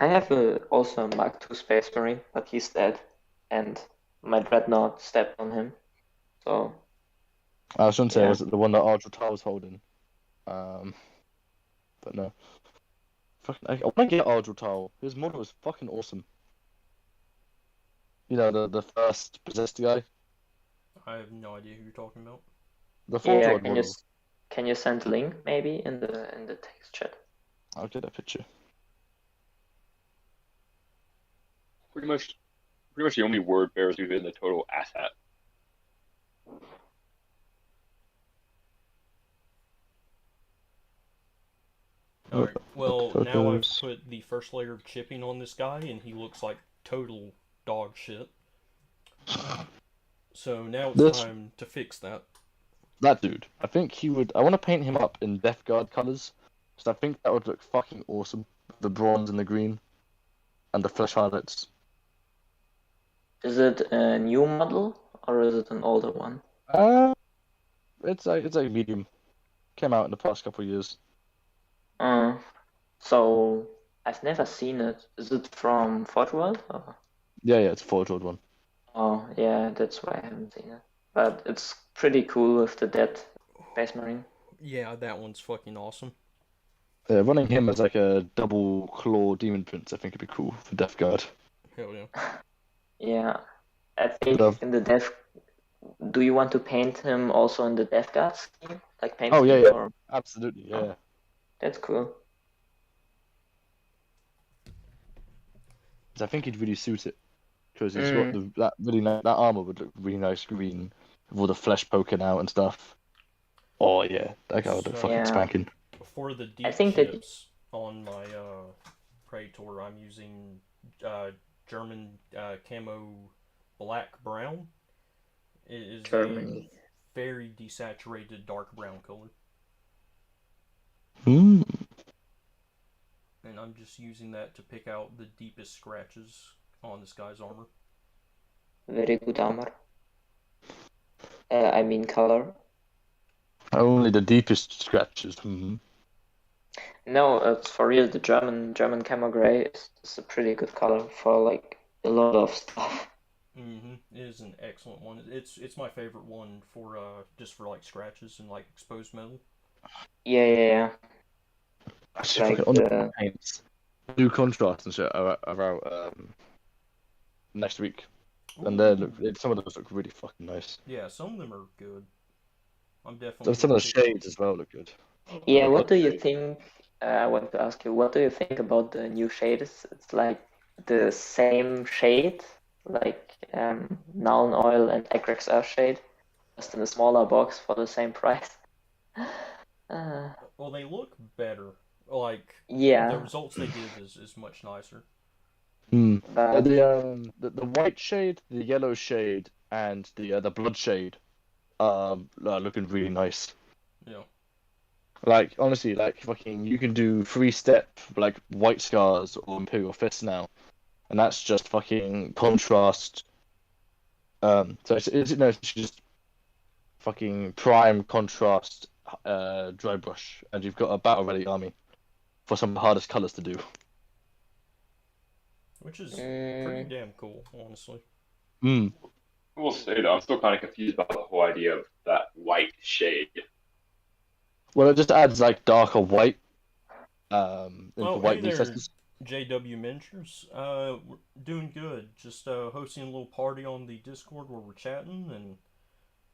I have also a Mark II Space Marine, but he's dead, and my Dreadnought stepped on him. So.
I was trying to say,
Yeah.
was it the one that Ardra was holding? But no. Fucking, I want to get Ardra. His model is fucking awesome. You know, the first possessed guy?
I have no idea who you're talking about.
The
Yeah,
Forge model.
can you send a link maybe in the text chat?
I'll get that picture.
Pretty much the only word bears who's in the total asshat.
Alright, well,
Photos.
now I've put the first layer of chipping on this guy, and he looks like total dog shit. So now it's time to fix that.
That dude, I think he would. I want to paint him up in Death Guard colors, because I think that would look fucking awesome. The bronze and the green, and the flesh highlights.
Is it a new model or is it an older one?
It's like medium. Came out in the past couple of years.
So I've never seen it. Is it from Forge World? Or?
Yeah, it's a Forge World one.
Oh, yeah, that's why I haven't seen it. But it's pretty cool with the dead Space Marine.
Yeah, that one's fucking awesome.
Yeah, running him as like a double claw demon prince, I think it'd be cool for Death Guard.
Hell yeah.
Yeah, I think in the Death. Do you want to paint him also in the Death Guard scheme, like paint?
Oh yeah,
or...
absolutely, yeah.
Oh, that's cool.
I think he'd really suit it because he's got that armor would look really nice green with all the flesh poking out and stuff. Oh yeah, that guy would look fucking spanking.
For the deep chips on my Praetor, I'm using German camo black brown. It is a very desaturated dark brown color. And I'm just using that to pick out the deepest scratches on this guy's armor.
Very good armor. I mean color.
Only the deepest scratches.
No, it's for real. The German camo gray is a pretty good color for like a lot of stuff.
It is an excellent one. It's my favorite one for just for like scratches and like exposed metal.
Yeah.
Actually, like, on the paints, new contrast and shit are out next week, and some of those look really fucking nice.
Yeah, some of them are good. I'm definitely.
Some of the shades as well look good.
Yeah, what do you think? I want to ask you, what do you think about the new shades? It's like the same shade, like Noun Oil and XXR shade, just in a smaller box for the same price.
Well, they look better. Like the
Yeah,
results they give is much nicer.
Hmm.
but
The white shade, the yellow shade, and the blood shade are looking really nice.
Yeah.
Like honestly, like fucking, you can do 3-step like white scars or Imperial Fist now, and that's just fucking contrast. So it's no, it's just fucking prime contrast dry brush, and you've got a battle ready army for some of the hardest colors to do.
Which is pretty
mm,
damn cool, honestly.
Hmm.
I will say though, I'm still kind of confused about the whole idea of that white shade.
Well, it just adds like darker white into
Oh, hey
white
there,
recesses.
JW Miniatures. We're doing good. Just hosting a little party on the Discord where we're chatting, and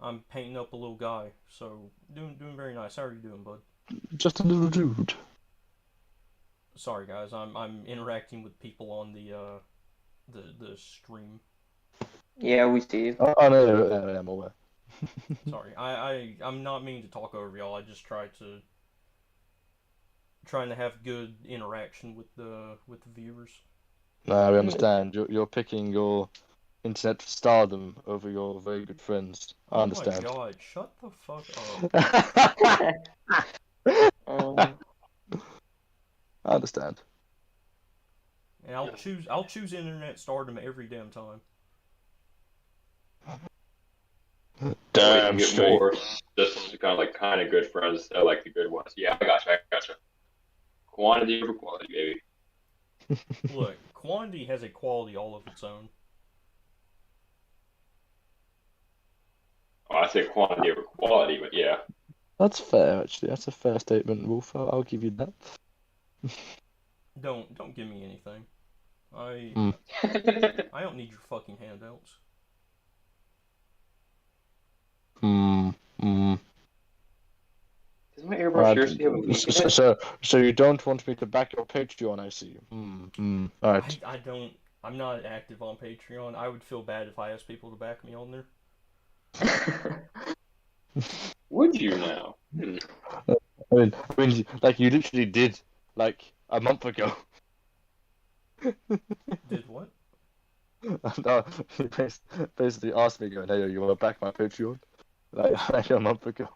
I'm painting up a little guy. So doing very nice. How are you doing, bud?
Just a little dude.
Sorry, guys. I'm interacting with people on the stream.
yeah, we see it.
Oh no, I'm aware.
Sorry, I'm not meaning to talk over y'all. I just trying to have good interaction with the viewers.
No, we understand. You're picking your internet stardom over your very good friends. I
Oh my
understand.
god! Shut the fuck up.
Um,
I understand.
And I'll choose internet stardom every damn time.
That way you can
Damn
get
straight.
more just kind of good friends instead of like the good ones. Yeah, I gotcha. Quantity over quality, baby.
Look, quantity has a quality all of its own.
Oh, I say quantity over quality, but yeah.
That's fair, actually. That's a fair statement, Wolf. I'll give you that.
Don't give me anything. I
Hmm.
I don't need your fucking handouts.
Hmm. Hmm.
Does my airbrush seriously have a leak in it?
So you don't want me to back your Patreon, I see. Hmm. Hmm. All right.
I don't. I'm not active on Patreon. I would feel bad if I asked people to back me on there.
Would you now?
Like you literally did, like a month ago.
Did what?
No, he basically asked me, going, "Hey, you want to back my Patreon?" Like a month ago.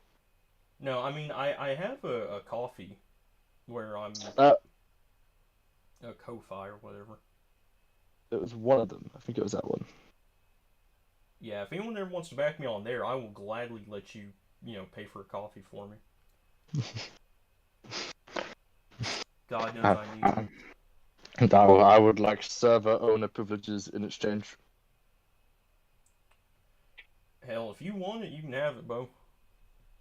No, I mean I have a coffee where I'm
Uh,
a Ko-fi or whatever.
it was one of them. I think it was that one.
Yeah, if anyone ever wants to back me on there, I will gladly let you pay for a coffee for me. God knows I need it.
And I would like server owner privileges in exchange.
Hell, if you want it, you can have it, Bo.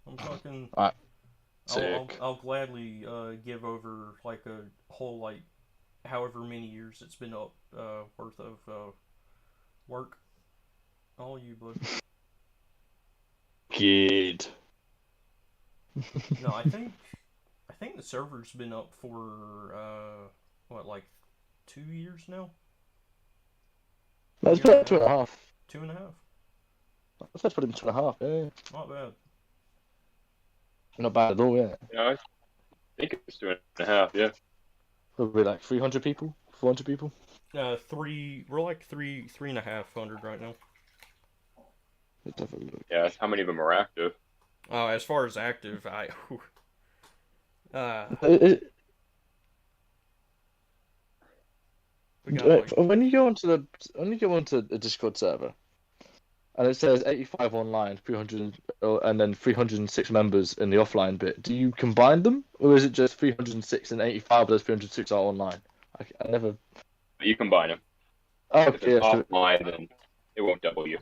I'm fucking.
Alright,
I'll
sick.
I'll gladly give over like a whole like however many years it's been up worth of work. All you, bud.
Good.
No, I think the server's been up for what, like 2 years now?
That's
Year and a
about two
half?
and a half.
2.5?
That's put him 2.5. Yeah,
Not bad.
not bad at all. Yeah,
Yeah, I think it's 2.5. Yeah.
probably like 300 people, 400 people.
We're like 3,500 right now.
Let's have a look.
Yeah, that's how many of them are active.
As far as active, uh, we got like,
When you go onto the Discord server, and it says 85 online, 300, and then 306 members in the offline bit. Do you combine them, or is it just 306 and 85? But those 306 are online. I never.
But you combine them.
Oh,
If
okay,
it's
yeah, so,
offline, then it won't double you.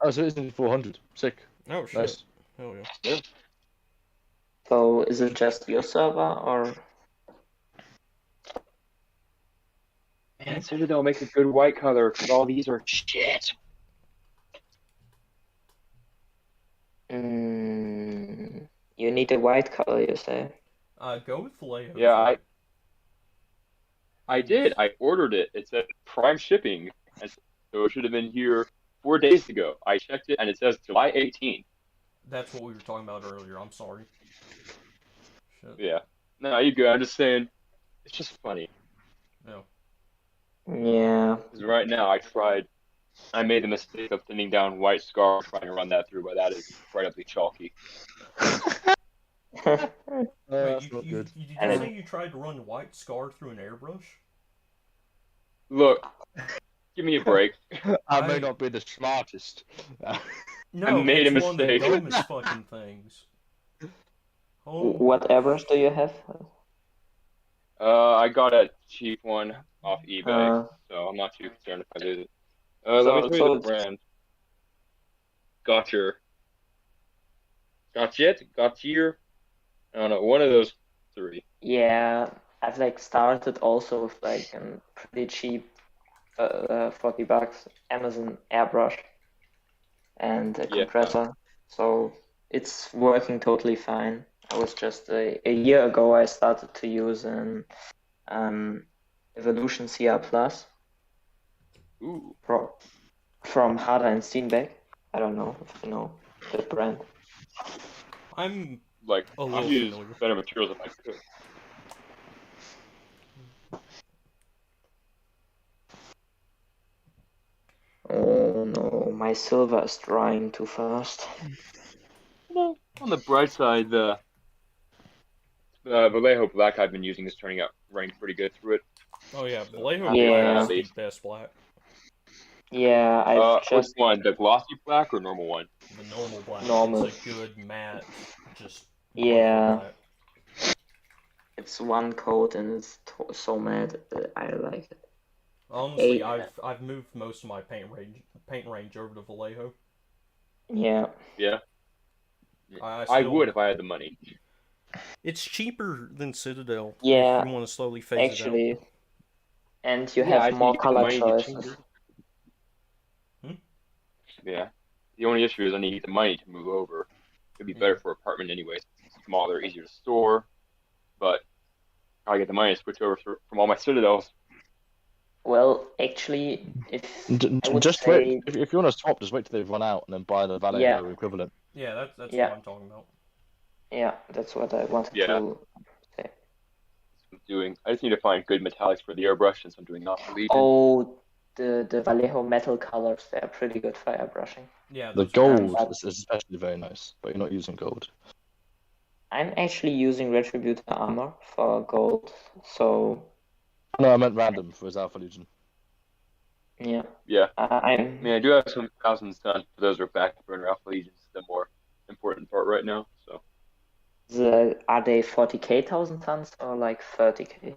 oh, so it's only 400. Sick,
oh shit,
nice.
hell yeah.
So is it just your server or?
Man, Citadel makes a good white color because all these are shit.
You need a white color, you say?
Go with Vallejo.
Yeah, I did. I ordered it. It said Prime shipping, and so it should have been here 4 days ago. I checked it, and it says July 18th.
That's what we were talking about earlier. I'm sorry. Shit.
Yeah. No, you good. I'm just saying, it's just funny.
No.
Yeah.
Because right now, I made the mistake of thinning down White Scar, trying to run that through, but that is incredibly chalky.
Wait,
That's not good.
did you
And
say you tried to run White Scar through an airbrush?
Look, give me a break.
I may not be the smartest.
No,
made a
it's one of the
mistake.
dumbest fucking things. Oh,
What airbrush do you have?
I got a cheap one off eBay, so I'm not too concerned if I lose it. Let me tell you the brand. Gotcha. Gotcha. I don't know, one of those three.
Yeah, I've like started also with like a pretty cheap, $40 Amazon airbrush and a
Yeah.
compressor, so it's working totally fine. I was just a year ago I started to use an Evolution CR Plus
Ooh.
from Harder and Steenbeck. I don't know if you know the brand.
I'm
Like,
a
I'll
little
use
familiar.
better materials if I could.
Oh no, my silver is drying too fast.
Well, on the bright side, the Vallejo black I've been using is running pretty good through it.
Oh yeah, Vallejo
Yeah.
Black is the best black.
Yeah, I've
Which
just
one? The glossy black or normal one?
The normal black.
Normal.
It's a good matte, just
Yeah.
black.
it's one coat and it's so mad. I like it.
Honestly,
Hey.
I've moved most of my paint range over to Vallejo.
Yeah.
Yeah.
I
I
still-
would if I had the money.
It's cheaper than Citadel.
Yeah,
If you want to slowly phase it
actually,
out.
and you
Yeah, I
have
think
more
you get the
color
money, you get
choices.
cheaper.
Hmm?
Yeah. The only issue is I need the money to move over. It'd be better for apartment anyways. It's smaller, easier to store, but I get the money to switch over from all my Citadels.
Well, actually, if I would
Just
say,
wait. If you want to swap, just wait till they've run out and then buy the Vallejo
Yeah.
equivalent.
Yeah, that's
Yeah.
what I'm talking about.
yeah, that's what I wanted
Yeah.
to.
I just need to find good metallics for the airbrush since I'm doing not for Legion.
Oh, the Vallejo metal colors, they're pretty good for airbrushing.
Yeah,
The
those are
gold
but-
is especially very nice, but you're not using gold.
I'm actually using Retributor armor for gold, so
No, I meant random for his Alpha Legion.
yeah.
Yeah.
I'm
I mean, I do have some 1,000 stuns, but those are back burner Alpha Legions, the more important part right now. So
are they 40k 1,000 tons or like 30k?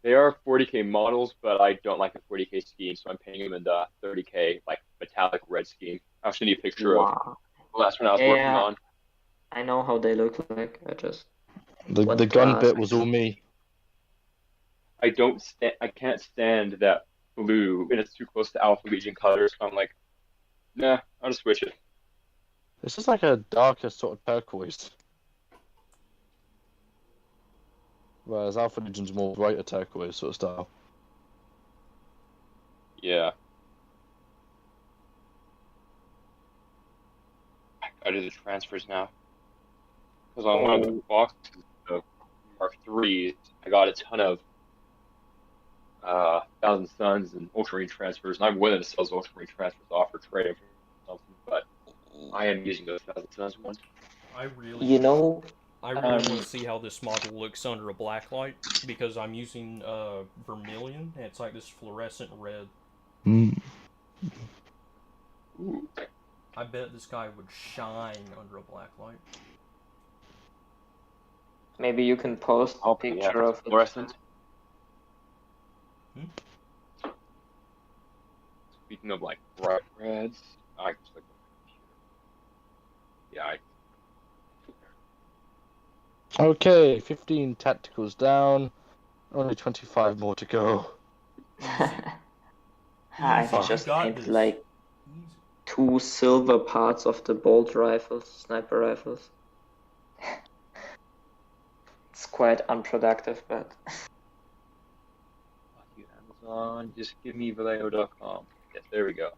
they are 40k models, but I don't like the 40k scheme, so I'm paying them in the 30k like metallic red scheme. I'll send you a picture of
Wow,
the last one I was working
Yeah.
on.
I know how they look like. I just
The
What,
gun bit was all me.
I can't stand that blue, and it's too close to Alpha Legion colors. So I'm like, nah, I'll just switch it.
It's just like a darker sort of turquoise. Whereas Alpha Legion's more brighter turquoise sort of style.
Yeah. I do the transfers now. Because on one of the boxes of Mark IIIs, I got a ton of 1,000 Suns and Ultramarine transfers, and I'm willing to sell those Ultramarine transfers off for trade or something, but I am using those 1,000 Suns ones.
I really want to see how this model looks under a black light because I'm using vermilion and it's like this fluorescent red.
Mm.
Ooh.
I bet this guy would shine under a black light.
maybe you can post a picture of it.
fluorescent. Speaking of like bright reds, I just like yeah,
Okay, 15 tacticals down. Only 25 more to go.
I've
Easy,
just
you got
painted
this.
like
Easy.
2 silver parts of the bolt rifles, sniper rifles. It's quite unproductive, but
Fuck you, Amazon. Just give me Vallejo.com. Yes, there we go.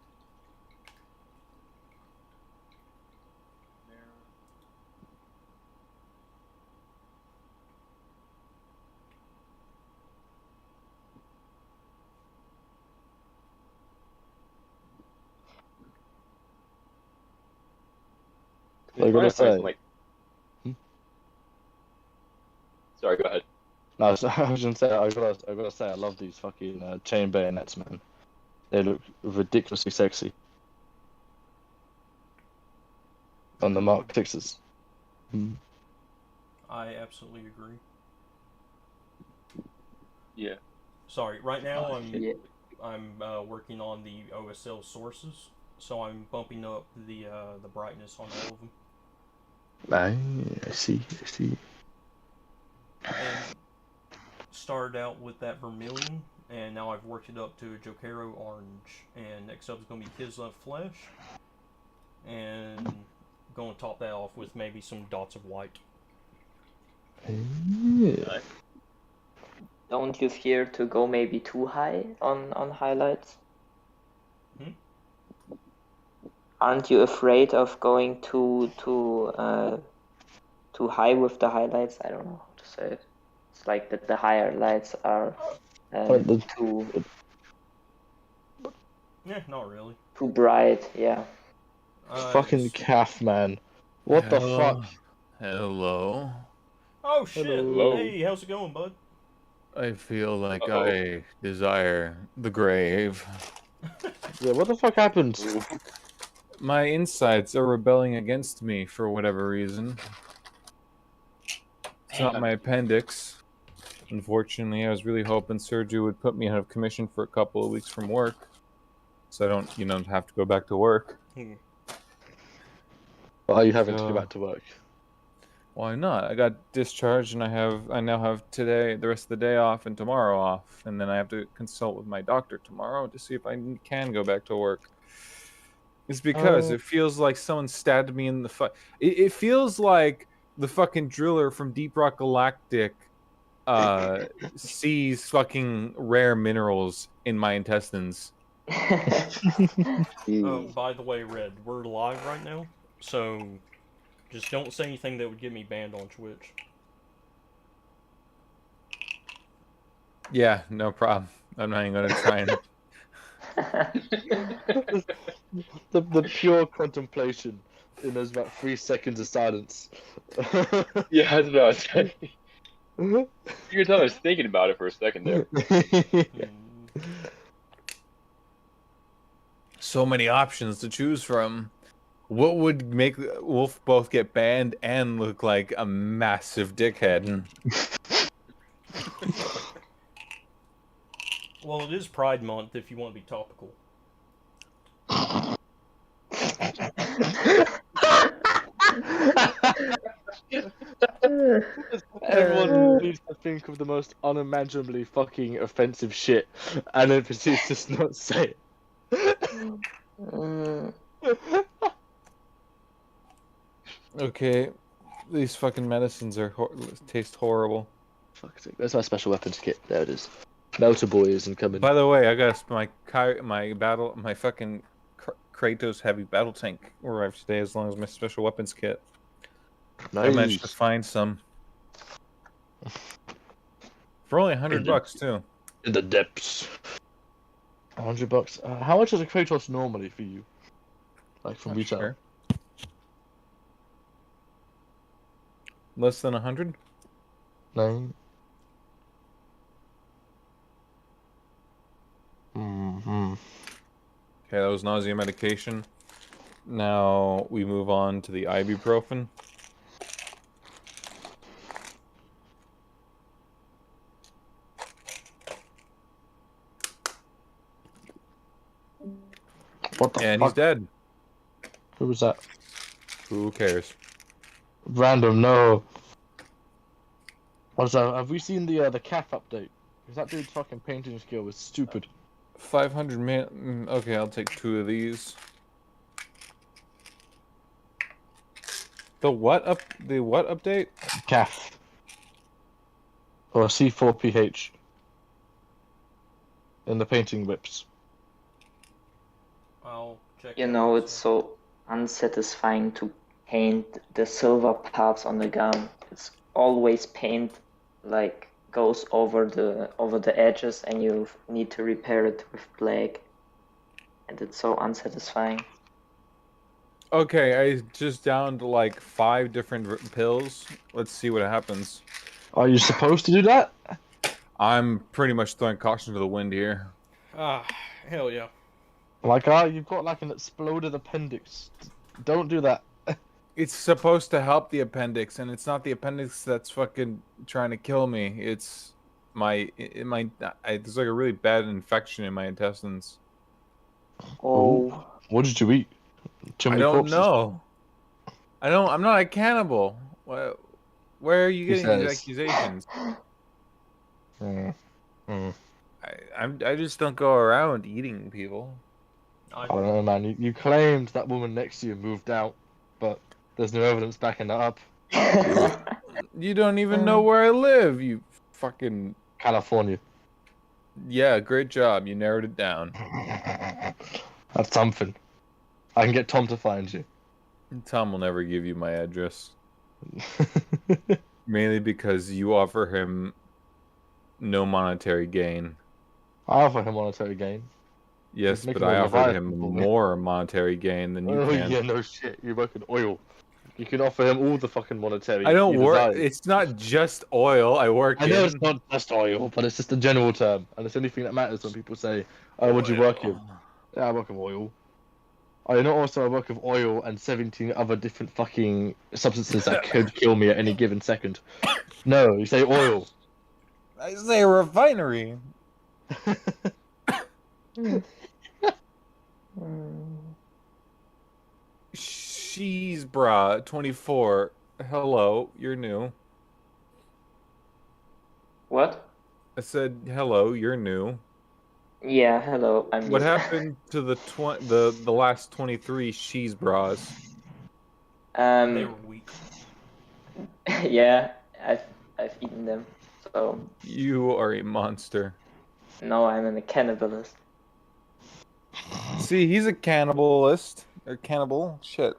I gotta say.
Like, sorry, go ahead.
No, I was gonna say I gotta say I love these fucking chain bayonets, man. They look ridiculously sexy on the Mark Sixes.
I absolutely agree.
Yeah.
Sorry, right now
yeah.
I'm working on the OSL sources, so I'm bumping up the brightness on all of them.
I see.
And started out with that vermilion, and now I've worked it up to a Jokero orange. And next up is going to be Kislev flesh, and going to top that off with maybe some dots of white.
Don't you fear to go maybe too high on highlights? Aren't you afraid of going too high with the highlights? I don't know how to say it. It's like that the higher lights are too
Not really.
too bright. Yeah.
Fucking calf, man. What the fuck?
Hello.
Oh shit!
Hello.
Hey, how's it going, bud?
I feel like I desire the grave.
Yeah, what the fuck happened?
My insides are rebelling against me for whatever reason. It's not my appendix. Unfortunately, I was really hoping surgery would put me out of commission for a couple of weeks from work, so I don't, have to go back to work.
Why are you having to go back to work?
Why not? I got discharged, and I now have the rest of the day off, and tomorrow off, and then I have to consult with my doctor tomorrow to see if I can go back to work. It's because it feels like someone stabbed me in the it feels like the fucking driller from Deep Rock Galactic sees fucking rare minerals in my intestines.
Oh, by the way, Red, we're live right now, so just don't say anything that would get me banned on Twitch.
Yeah, no problem. I'm not even gonna try and.
the pure contemplation in those about 3 seconds of silence.
Yeah, that's what I was saying. You could tell I was thinking about it for a second there.
So many options to choose from. What would make Wolf both get banned and look like a massive dickhead?
Well, it is Pride Month if you want to be topical.
Everyone needs to think of the most unimaginably fucking offensive shit, and then proceeds to not say it.
Okay, these fucking medicines taste horrible.
Fuck's sake, where's my special weapons kit? There it is. Melter boy isn't coming.
By the way, I got my fucking Kratos heavy battle tank arrived today, as long as my special weapons kit.
Nice.
I managed to find some for only $100 too.
In the depths. $100. How much is a Kratos normally for you? Like from retail?
Sure. Less than 100?
No. Mm-hmm.
Okay, that was nausea medication. Now we move on to the ibuprofen.
What the
and
fuck?
He's dead.
Who was that?
Who cares?
Random, no. Also, have we seen the calf update? Because that dude's fucking painting skill was stupid.
500 man. Okay, I'll take 2 of these. The what update?
Calf. or a C4 pH in the painting whips.
I'll check.
You
that
know,
out,
it's so unsatisfying to paint the silver parts on the gun. It's always paint like goes over the edges, and you need to repair it with black, and it's so unsatisfying.
Okay, I just downed like 5 different pills. Let's see what happens.
Are you supposed to do that?
I'm pretty much throwing caution to the wind here.
Ah, hell yeah.
My guy, you've got like an exploded appendix. Don't do that.
It's supposed to help the appendix, and it's not the appendix that's fucking trying to kill me. It's there's like a really bad infection in my intestines.
Oh,
What did you eat? Too
I
many
don't
corpses?
know. I'm not a cannibal. Where are you
He
getting these
says.
accusations?
Mm. Mm.
I just don't go around eating people.
I don't know, man. You claimed that woman next to you moved out, but there's no evidence backing that up.
You don't even know where I live, you fucking...
California.
Yeah, great job. You narrowed it down.
That's something. I can get Tom to find you.
Tom will never give you my address. Mainly because you offer him no monetary gain.
I offer him monetary gain.
Yes,
Make
but
him
I
a
offered
Leviathan
him
for me.
more monetary gain than you
Oh
can.
yeah, no shit. You work in oil. You can offer him all the fucking monetary.
I don't
he
work.
desires.
It's not just oil I work
I know
in.
it's not just oil, but it's just a general term, and it's the only thing that matters when people say, "Oh, what do you work in?" Yeah, I work with oil. Oh, you know, also I work with oil and 17 other different fucking substances that could kill me at any given second. No, you say oil.
I say a refinery. She's bra 24. Hello, you're new.
What?
I said hello, you're new.
Yeah, hello. I'm
What
new.
happened to the last 23 she's bras?
They were weak.
Yeah, I've eaten them. So
You are a monster.
no, I'm a cannibalist.
See, he's a cannibalist. Or cannibal. Shit.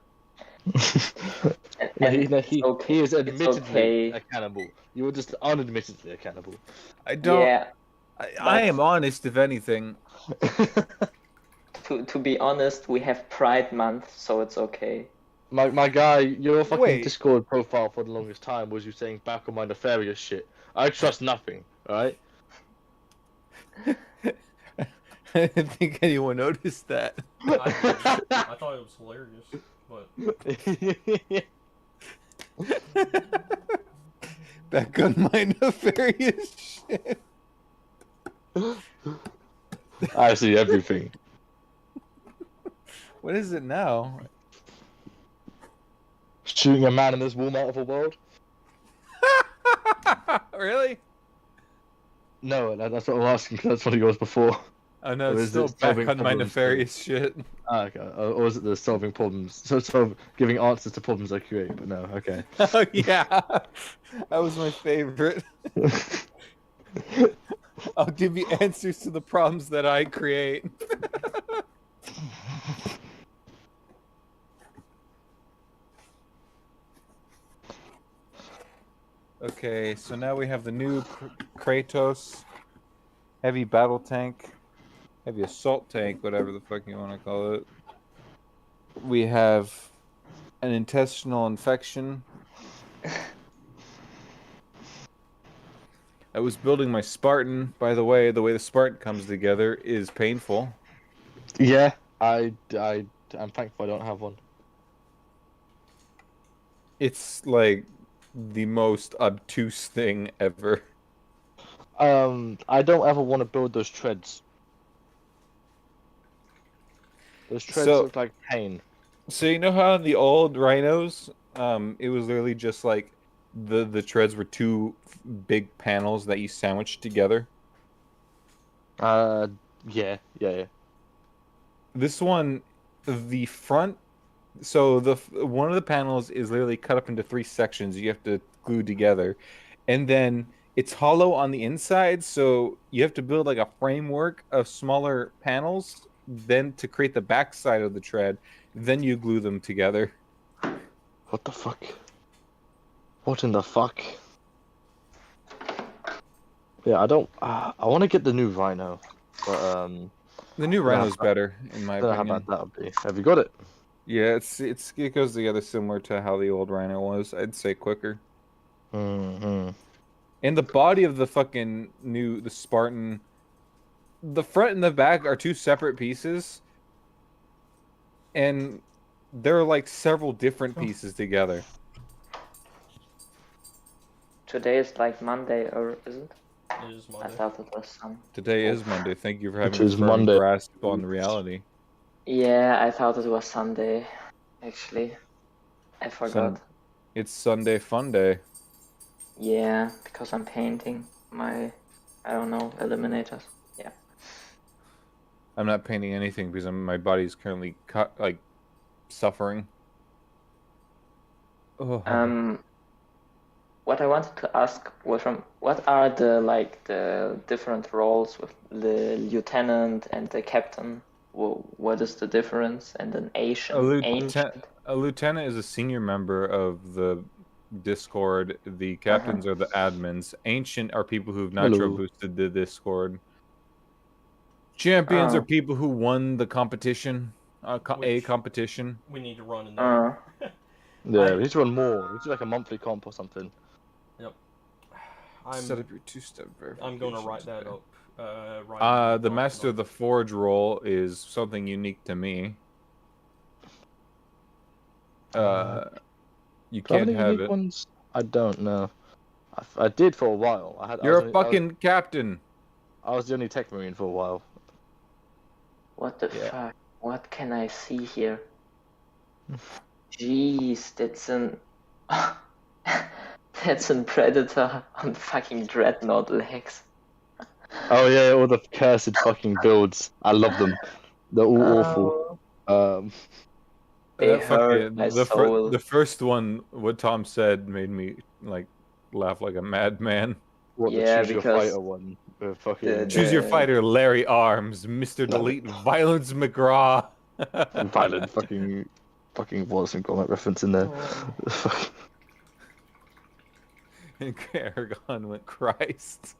And
he
okay.
is admittedly
okay.
a cannibal. You were just unadmittedly a cannibal.
I don't.
Yeah,
I am honest, if anything.
to be honest, we have Pride Month, so it's okay.
My guy, your fucking
Wait.
Discord profile for the longest time was you saying back on my nefarious shit. I trust nothing, alright?
I didn't think anyone noticed that.
I thought it was hilarious, but
Back on my nefarious shit.
I see everything.
What is it now?
Shooting a man in this Walmart of a world?
Really?
No, that's what I'm asking, 'cause that's what it was before.
Oh no,
Or
it's
is
still
it
back
solving
on my
problems?
nefarious shit.
Ah, okay. Or is it the solving problems? So giving answers to problems I create, but no, okay.
Oh yeah, that was my favorite. I'll give you answers to the problems that I create. Okay, so now we have the new Kratos heavy battle tank, heavy assault tank, whatever the fuck you want to call it. We have an intestinal infection. I was building my Spartan. By the way the Spartan comes together is painful.
Yeah, I'm thankful I don't have one.
It's like the most obtuse thing ever.
I don't ever want to build those treads. Those treads
So-
look like pain.
So you know how in the old rhinos, it was literally just like the treads were two big panels that you sandwiched together.
Yeah.
This one, the front, so one of the panels is literally cut up into 3 sections you have to glue together, and then it's hollow on the inside, so you have to build like a framework of smaller panels, then to create the backside of the tread, then you glue them together.
What the fuck? What in the fuck? Yeah, I don't. I want to get the new Rhino, but
The new
don't know
Rhino's better, in my
don't know how bad
opinion.
that'll be. Have you got it?
Yeah, it goes together similar to how the old Rhino was. I'd say quicker.
Mm-hmm.
And the body of the the Spartan, the front and the back are two separate pieces, and they're like several different pieces together.
Today is like Monday, or is it?
It is
I
Monday.
thought it was some.
Today is Monday. Thank you for
Which
having a
is
firm
Monday.
grasp on reality.
Yeah, I thought it was Sunday. Actually, I forgot.
It's Sunday Fun Day.
Yeah, because I'm painting my, I don't know, eliminators. Yeah.
I'm not painting anything because my body's currently suffering. Oh.
What I wanted to ask was what are the different roles with the lieutenant and the captain? What is the difference? And an ancient.
A lieutenant is a senior member of the Discord. The captains are the admins. Ancient are people who've nitro boosted the Discord. Champions are people who won the competition, a competition.
We need to run in there.
Yeah, we need to run more. We need to do like a monthly comp or something.
Yep.
Set up your two-step verification.
I'm going to write that up.
The Master of the Forge role is something unique to me. You can't have it.
Ones? I don't know. I did for a while.
You're a fucking captain.
I was the only tech marine for a while.
What the fuck? What can I see here? Jeez, that's an that's an Predator on fucking Dreadnought legs.
Oh yeah, all the cursed fucking builds. I love them. They're all awful.
They hurt my soul.
The first one, what Tom said, made me like laugh like a madman.
What,
yeah,
the choose your fighter one?
Choose your fighter, Larry Arms, Mr. Delete, Violence McGraw.
Violent fucking Wallace and Gromit reference in there.
And Aragon went, Christ.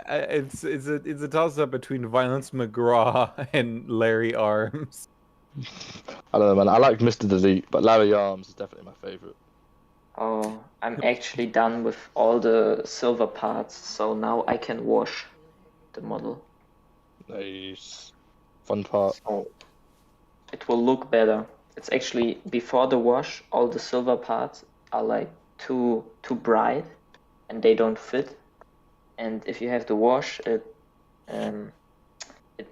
It's a toss up between Violence McGraw and Larry Arms.
I don't know, man. I like Mr. Delete, but Larry Arms is definitely my favorite.
Oh, I'm actually done with all the silver parts, so now I can wash the model.
Nice. Fun part.
So it will look better. It's actually, before the wash, all the silver parts are like too bright and they don't fit. And if you have the wash, it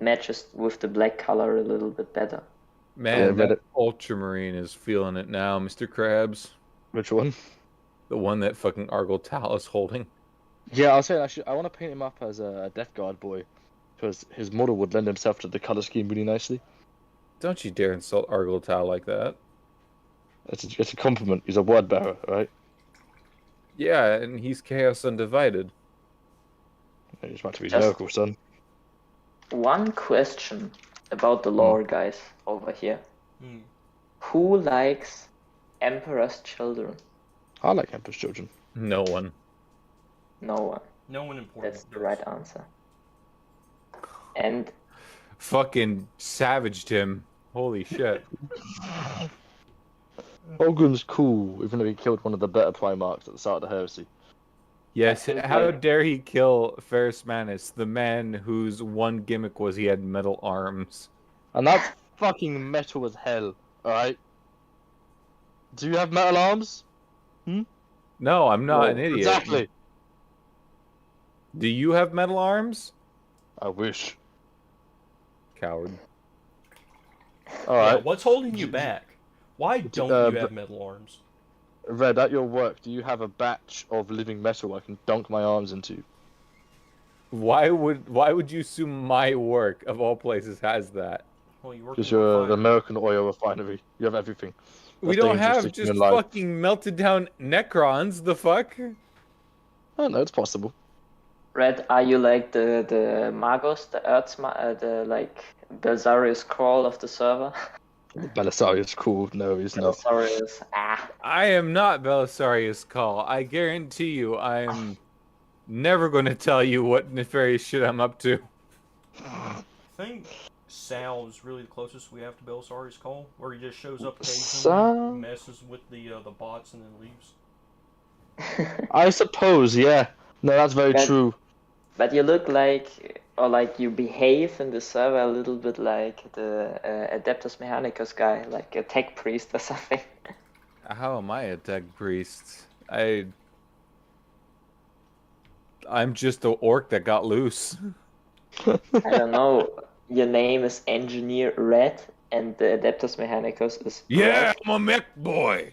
matches with the black color a little bit better.
Man, that Ultramarine is feeling it now, Mr. Krabs.
Which one?
The one that fucking Argyle Tal is holding.
Yeah, I'll say I want to paint him up as a Death Guard boy, because his model would lend himself to the color scheme really nicely.
Don't you dare insult Argyle Tal like that.
It's a compliment. He's a word bearer, right?
Yeah, and he's Chaos Undivided.
He's about to be miracle, son.
One question about the lore, guys, over here. Who likes Emperor's Children?
I like Emperor's Children.
No one.
No one.
No one important.
That's the right answer. And
fucking savaged him. Holy shit.
Ogren's cool, even though he killed one of the better Primarchs at the start of the heresy.
Yes, how dare he kill Ferrus Manus, the man whose one gimmick was he had metal arms.
And that's fucking metal as hell, alright? Do you have metal arms?
No, I'm not an idiot.
Exactly.
Do you have metal arms?
I wish.
Coward.
Alright.
Yeah, what's holding you back? Why don't you have metal arms?
Red, at your work, do you have a batch of living metal I can dunk my arms into?
Why would you assume my work, of all places, has that?
Well, you work
because you're the American oil refinery. You have everything.
We
That's
don't
dangerous
have
to
just
human life.
fucking melted down Necrons. The fuck?
Oh no, it's possible.
Red, are you like the Magos, the the like Belisarius crawl of the server?
Belisarius cool. No, he's not.
Belisarius, ah.
I am not Belisarius Call. I guarantee you, I am never going to tell you what nefarious shit I'm up to.
I think Sal is really the closest we have to Belisarius Call, where he just shows up occasionally,
Sal?
messes with the bots, and then leaves.
I suppose, yeah. No, that's very
But-
true.
But you look like, or like you behave in the server a little bit like the Adeptus Mechanicus guy, like a tech priest or something.
How am I a tech priest? I'm just an orc that got loose.
I don't know. Your name is Engineer Red, and the Adeptus Mechanicus is
Yeah, I'm a mech boy.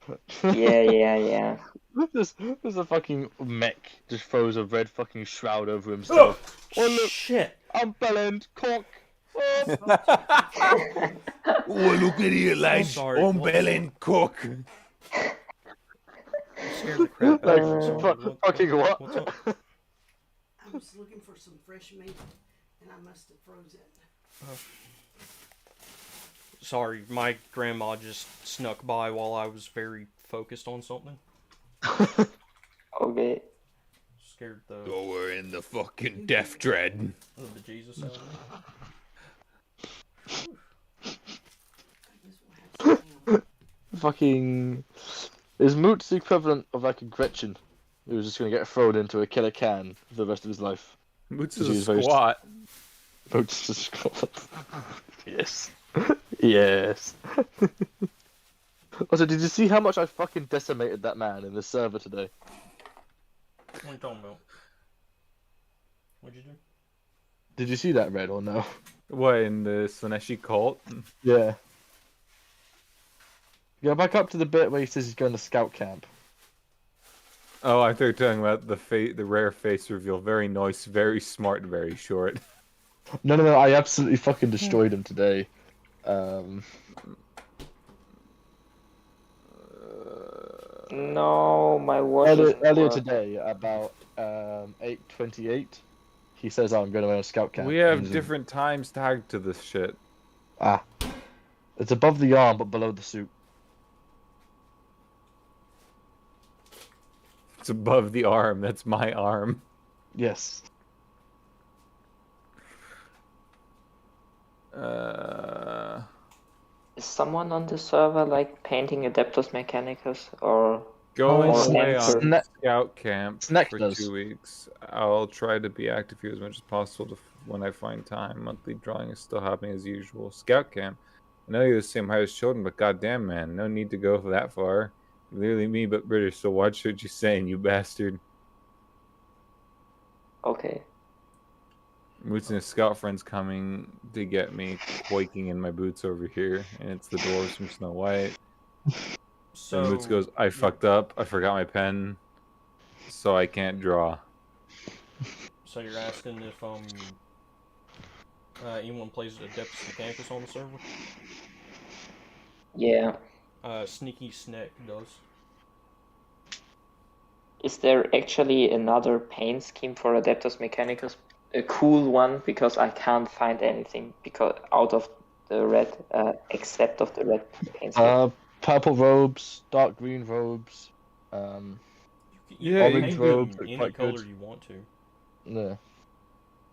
Red. Yeah.
There's a fucking mech just throws a red fucking shroud over himself. Oh, look.
Shit!
I'm Belland, cock. Oh.
Oh, look at you, lads.
sorry.
I'm Bellin Cook.
Scared the crap out
Like,
of me. Sorry,
fucking what?
What's up?
I was looking for some fresh meat, and I must have froze it.
Sorry, my grandma just snuck by while I was very focused on something.
Okay.
Scared the
Oh, we're in the fucking death dread.
Jesus out of me.
Fucking. Is Moot's the equivalent of like a Gretchen who was just gonna get thrown into a killer can for the rest of his life?
Moots
She's
is a
very-
squat.
Moot's just yes. Yes. Also, did you see how much I fucking decimated that man in the server today?
What are you talking about? What'd you do?
Did you see that, Red, or no?
What, in the Slaneshi cult?
Yeah. Go back up to the bit where he says he's going to scout camp.
Oh, I thought you were talking about the rare face reveal. Very nice, very smart, very short.
No, I absolutely fucking destroyed him today.
No, my watch
Earlier,
isn't
earlier
working.
today, about 8:28, he says, "Oh, I'm going to a scout camp."
We
And
have
he's in-
different times tagged to this shit.
Ah. It's above the arm, but below the suit.
It's above the arm. That's my arm.
Yes.
Is someone on the server like painting Adeptus Mechanicus or
Going
Oh,
away on
Snack-
scout camp
Snack
for
does.
2 weeks. I'll try to be active here as much as possible when I find time. Monthly drawing is still happening as usual. Scout camp. I know you're the same height as children, but goddamn, man, no need to go that far. Literally me, but British. So watch what you're saying, you bastard.
okay?
Moots and his scout friends coming to get me, quaking in my boots over here, and it's the dwarves from Snow White.
So
And Moots goes, I fucked up. I forgot my pen, so I can't draw.
So you're asking if anyone plays Adeptus Mechanicus on the server?
Yeah.
Sneaky Snack does.
Is there actually another paint scheme for Adeptus Mechanicus? A cool one, because I can't find anything because out of the red, except of the red paint scheme.
Purple robes, dark green robes.
You
Yeah,
can
orange
paint
robes
them
look
any
quite
color
good.
you want to.
Yeah.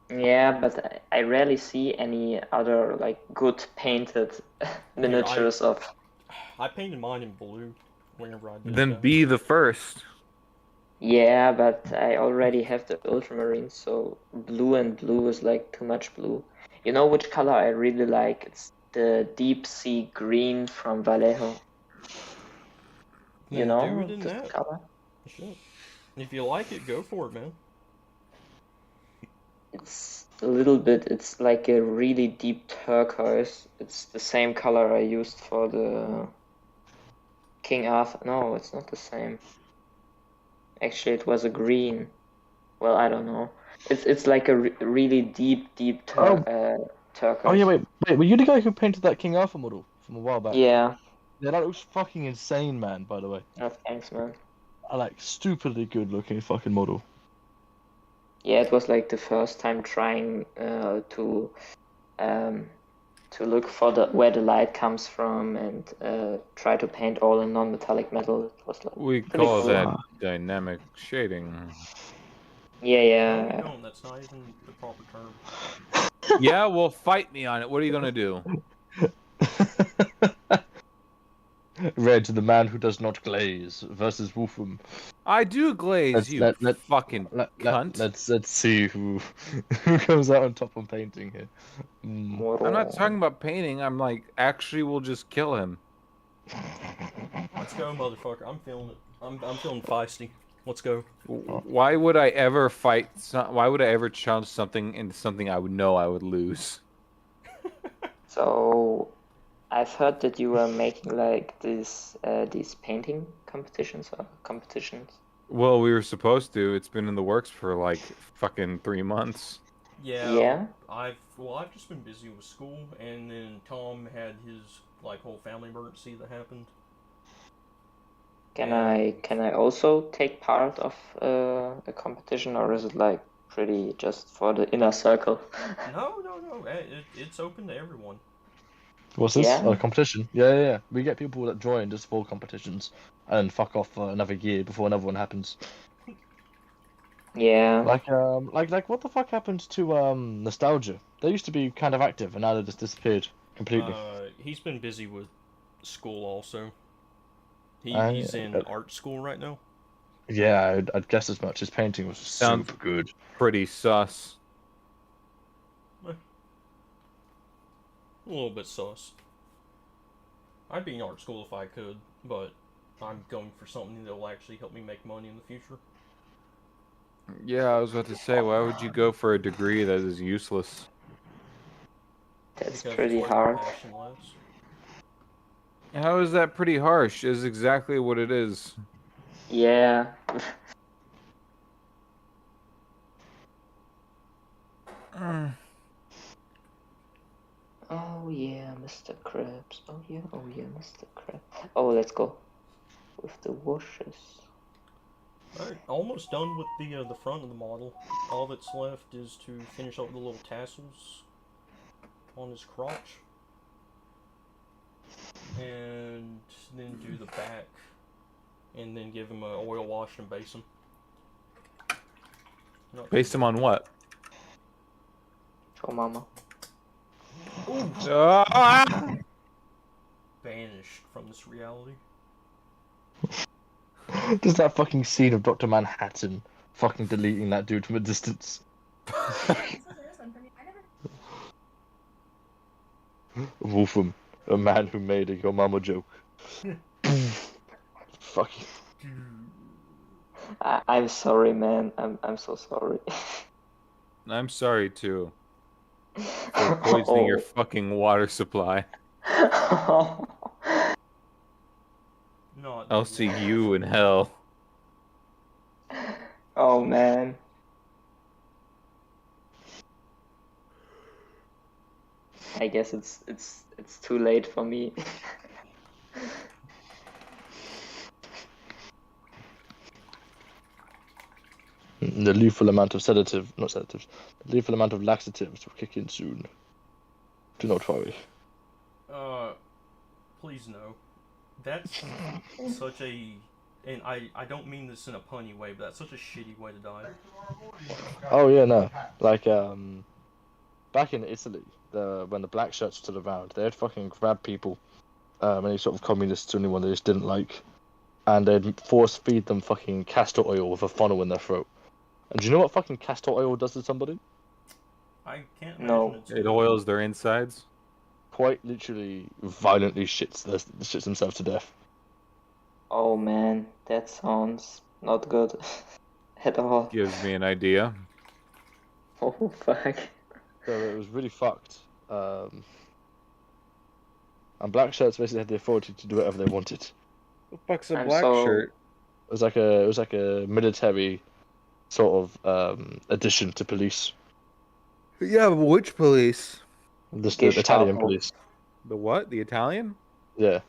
Yeah, but I rarely see any other like good painted miniatures of.
I painted mine in blue whenever I did
Then
that.
be the first.
Yeah, but I already have the ultramarine, so blue and blue is like too much blue. You know which color I really like? It's the deep sea green from Vallejo. You
Then
know
do it in
this
that.
color?
Shit. If you like it, go for it, man.
It's a little bit, it's like a really deep turquoise. It's the same color I used for the King Arthur. No, it's not the same. Actually, it was a green. Well, I don't know. It's like a really deep turquoise.
Oh yeah, wait. Were you the guy who painted that King Arthur model from a while back?
Yeah,
Yeah, that looks fucking insane, man. By the way,
Oh, thanks, man.
I like stupidly good looking fucking model.
Yeah, it was like the first time trying to look for where the light comes from and try to paint all in non-metallic metal. It was like
We
pretty
call
cool.
that dynamic shading.
Yeah,
No,
yeah.
you don't. That's not even the proper term.
Yeah, well, fight me on it. What are you gonna do?
Red, the man who does not glaze versus Wolfram.
I do glaze,
Let's
you
let
fucking cunt.
let's see who who comes out on top on painting here.
I'm not talking about painting. I'm like, actually, we'll just kill him.
Let's go, motherfucker. I'm feeling it. I'm feeling feisty. Let's go.
Why would I ever fight? Why would I ever challenge something into something I would know I would lose?
So, I've heard that you were making like these painting competitions or competitions.
Well, we were supposed to. It's been in the works for like fucking 3 months.
Yeah.
Yeah?
I've just been busy with school, and then Tom had his like whole family emergency that happened.
Can I also take part of a competition, or is it like pretty just for the inner circle?
No. It's open to everyone.
What's this?
Yeah?
Oh, competition? Yeah. We get people that join just for competitions and fuck off for another year before another one happens.
Yeah.
Like what the fuck happened to Nostalgia? They used to be kind of active and now they just disappeared completely.
He's been busy with school also.
I-
He's in art school right now.
Yeah, I'd guess as much. His painting was
Sounds-
super good.
Pretty sus.
A little bit sus. I'd be in art school if I could, but I'm going for something that will actually help me make money in the future.
Yeah, I was about to say, why would you go for a degree that is useless?
That's
Because
pretty
it's where my
hard.
passion lies.
How is that pretty harsh? Is exactly what it is.
Yeah. Oh yeah, Mr. Krabs. Oh yeah, Mr. Krabs. Oh, let's go with the washes.
Alright, almost done with the front of the model. All that's left is to finish up the little tassels on his crotch. And then do the back. And then give him a oil wash and base him.
Based him on what?
Show mama.
Banished from this reality.
Just that fucking scene of Dr. Manhattan fucking deleting that dude from a distance. Wolfram, a man who made a your mama joke. Fucking.
I'm sorry, man. I'm so sorry.
I'm sorry too. For poisoning your fucking water supply.
Not
I'll see you in hell.
Oh man. I guess it's too late for me.
The lethal amount of the lethal amount of laxatives will kick in soon. Do not worry.
Please no. That's such a, and I don't mean this in a punny way, but that's such a shitty way to die.
Oh yeah, no. Like back in Italy, when the black shirts were still around, they'd fucking grab people, any sort of communists or anyone they just didn't like, and they'd force feed them fucking castor oil with a funnel in their throat. And do you know what fucking castor oil does to somebody?
I can't imagine
No.
it's
It oils their insides.
Quite literally, violently shits themselves to death.
Oh man, that sounds not good at all.
Gives me an idea.
Oh fuck.
So it was really fucked. And black shirts basically had the authority to do whatever they wanted.
What the fuck's a
I'm
black
so-
shirt?
It was like a military sort of addition to police.
Yeah, but which police?
Just the Italian
Gestapo.
police.
The what? The Italian?
Yeah.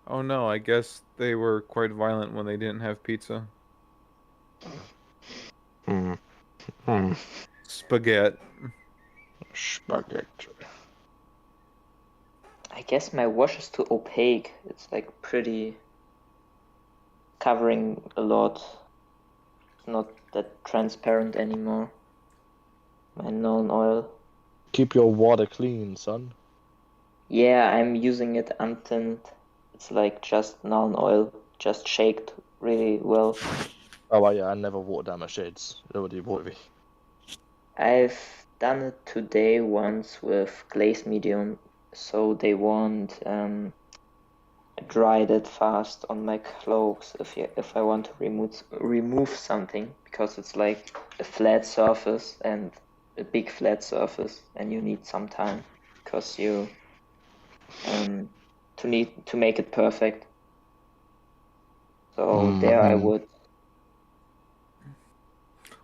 Oh no, I guess they were quite violent when they didn't have pizza.
Hmm. Hmm.
Spaghetti.
Spaghetti.
I guess my wash is too opaque. It's like pretty covering a lot. It's not that transparent anymore. My known oil.
Keep your water clean, son.
Yeah, I'm using it untint. It's like just known oil, just shaked really well.
Oh, well, yeah, I never water down my shades. Nobody water me.
I've done it today once with glaze medium, so they won't dry that fast on my clothes if I want to remove something, because it's like a flat surface and a big flat surface, and you need some time because you need to make it perfect. So there I would.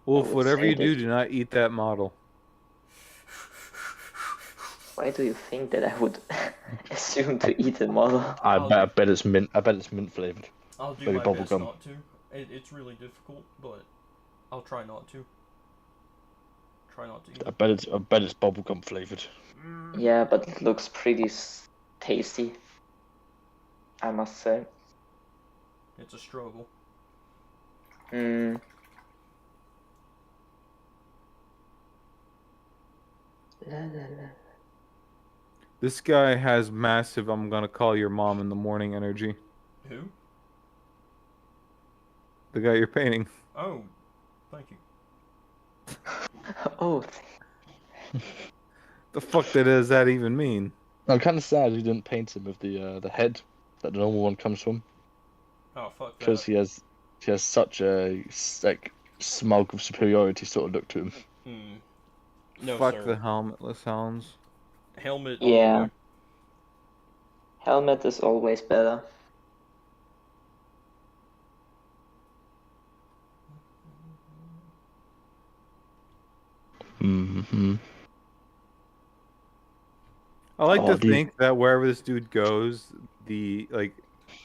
Wolf, whatever
say
you do,
that.
do not eat that model.
Why do you think that I would assume to eat a model?
I bet it's mint. I bet it's mint flavored.
I'll do
Maybe
my best
bubblegum.
not to. It's really difficult, but I'll try not to. Try not to eat.
I bet it's bubblegum flavored.
Yeah, but it looks pretty tasty, I must say.
It's a struggle.
Mm. La, la, la.
This guy has massive I'm gonna call your mom in the morning energy.
Who?
The guy you're painting.
Oh, thank you.
Oh,
The fuck does that even mean?
I'm kind of sad he didn't paint him with the head that the normal one comes from,
Oh, fuck that.
because he has such a like smug superiority sort of look to him.
No,
Fuck
sir.
the helmetless hounds.
Helmet.
yeah. Helmet is always better.
Mm-hmm.
I like to think that wherever this dude goes,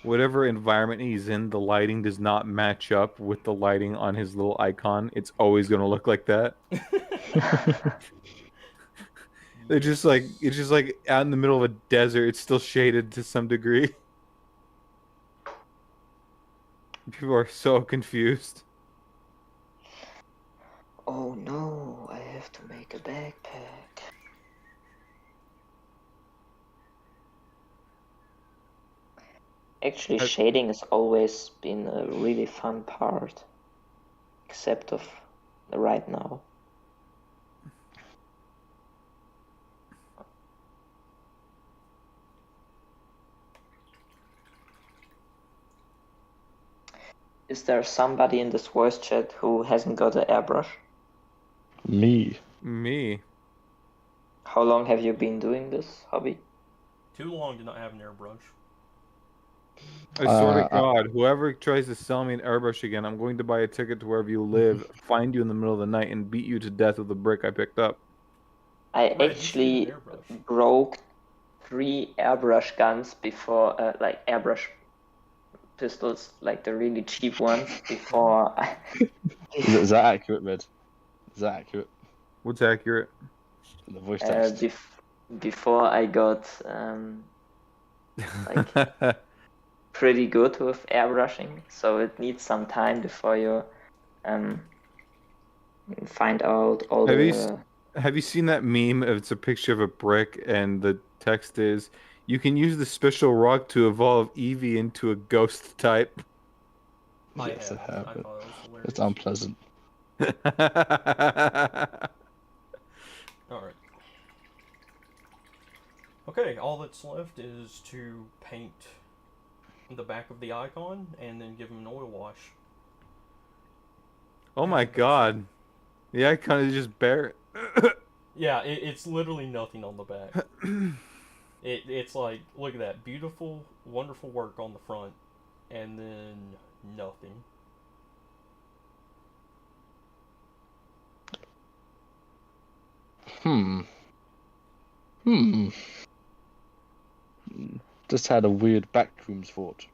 whatever environment he's in, the lighting does not match up with the lighting on his little icon. It's always gonna look like that. It's just like out in the middle of a desert. It's still shaded to some degree. People are so confused.
Oh no, I have to make a backpack. Actually, shading has always been a really fun part, except of right now. Is there somebody in this voice chat who hasn't got an airbrush?
Me.
How long have you been doing this hobby?
Too long to not have an airbrush.
I swear to God, whoever tries to sell me an airbrush again, I'm going to buy a ticket to wherever you live, find you in the middle of the night, and beat you to death with a brick I picked up.
I actually broke 3 airbrush guns before, like airbrush pistols, like the really cheap ones, before.
Is that accurate, Red? Is that accurate?
What's accurate?
The voice text.
Before I got like pretty good with airbrushing, so it needs some time before you find out all
Have you seen that meme? It's a picture of a brick, and the text is, "You can use the special rock to evolve Eevee into a ghost type."
Yes, I have.
I thought it was hilarious.
It's unpleasant.
Alright. Okay, all that's left is to paint the back of the icon and then give him an oil wash.
Oh my God. The icon is just bare.
Yeah, it's literally nothing on the back. It's like, look at that. Beautiful, wonderful work on the front. And then nothing.
just had a weird backrooms thought.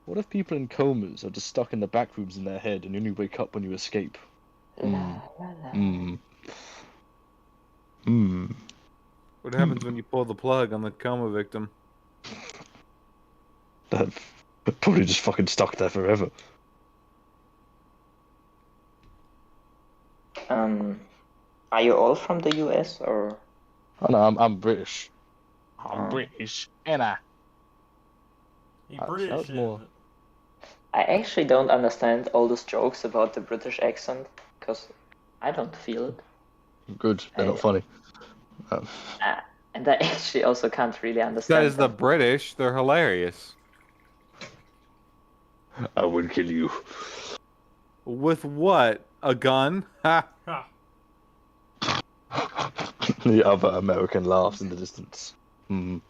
What if people in comas are just stuck in the backrooms in their head and you only wake up when you escape?
La, la, la.
What happens when you pull the plug on the coma victim?
They're probably just fucking stuck there forever.
Are you all from the US or?
Oh no, I'm British. I'm British, and
He
That
British,
was more-
isn't it?
I actually don't understand all those jokes about the British accent because I don't feel it.
good. They're not funny.
And I actually also can't really understand
Because the
them.
British, they're hilarious.
I will kill you.
With what? A gun? Ha!
Ha.
The other American laughs in the distance.
Look,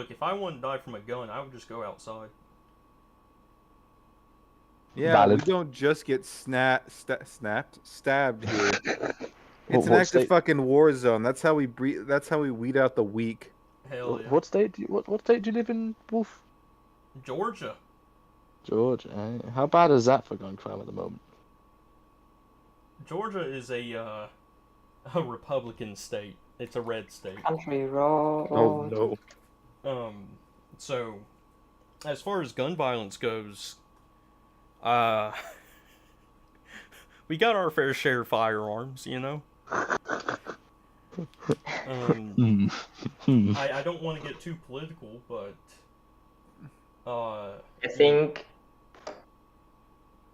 if I wanted to die from a gun, I would just go outside.
Yeah,
Valid.
we don't just get stabbed here. It's an
What
active
state?
fucking war zone. That's how we breed. That's how we weed out the weak.
Hell yeah.
What state? What state do you live in, Wolf?
Georgia.
Georgia. How bad is that for gun crime at the moment?
Georgia is a Republican state. It's a red state.
Country road.
Oh no.
So as far as gun violence goes, we got our fair share of firearms, you know. I don't want to get too political, but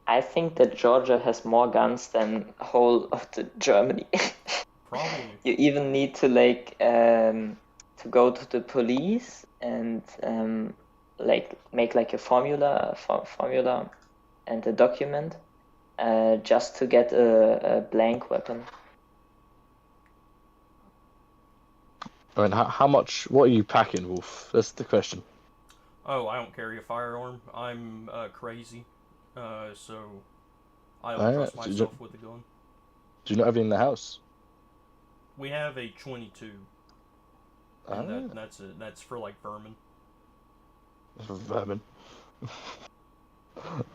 I think that Georgia has more guns than whole of the Germany.
probably.
You even need to to go to the police and make like a formula and a document just to get a blank weapon.
I mean, how much? What are you packing, Wolf? That's the question.
Oh, I don't carry a firearm. I'm crazy, so I don't
Alright,
trust
so you
myself with a gun.
Do you not have any in the house?
We have a 22, and that's it. That's for like vermin.
Vermin.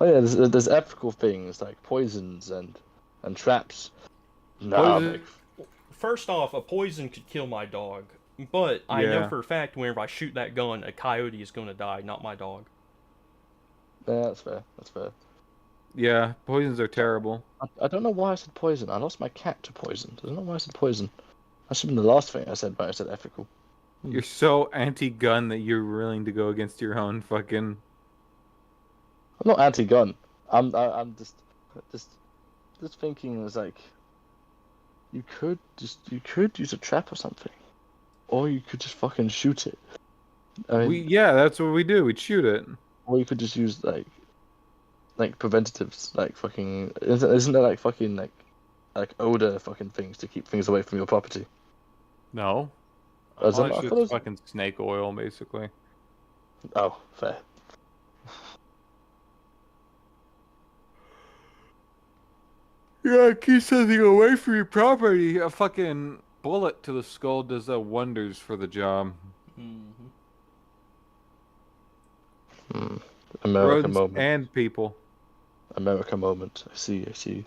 Oh yeah, there's ethical things like poisons and traps.
Poison-
First off, a poison could kill my dog, but I know
Yeah.
for a fact whenever I shoot that gun, a coyote is going to die, not my dog.
Yeah, that's fair. That's fair.
Yeah, poisons are terrible.
I don't know why I said poison. I lost my cat to poison. I don't know why I said poison. That should have been the last thing I said, but I said ethical.
You're so anti-gun that you're willing to go against your own fucking.
I'm not anti-gun. I'm just thinking. It's like you could use a trap or something, or you could just fucking shoot it. I mean,
That's what we do. We shoot it.
or you could just use like preventatives, like fucking. Isn't there like fucking like odor fucking things to keep things away from your property?
No.
Oh, is
All
that
that
not- I
shit's
thought it was-
fucking snake oil, basically.
Oh, fair.
Yeah, keep something away from your property. A fucking bullet to the skull does wonders for the job.
America
Rodents
moment.
and people.
America moment. I see.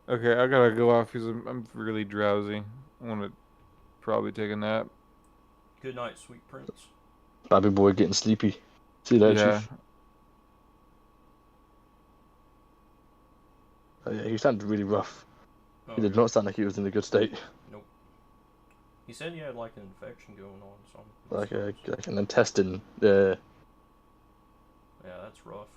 Okay, I gotta go off because I'm really drowsy. I want to probably take a nap.
Good night, sweet prince.
Baby boy getting sleepy. See you later,
Yeah.
Chief. Oh, yeah, he sounded really rough.
Oh,
He did not sound like he was in a good state.
Nope. He said he had like an infection going on, so
Like an intestine. Yeah.
yeah, that's rough.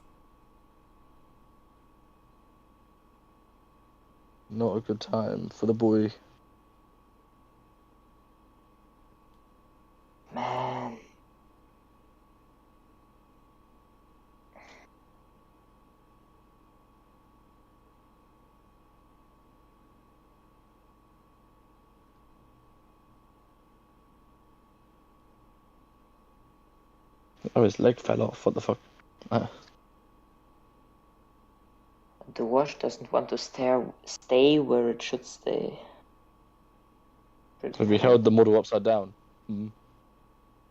Not a good time for the boy.
Man.
Oh, his leg fell off. What the fuck?
the wash doesn't want to stay where it should stay. Pretty
Have you
funny.
held the model upside down?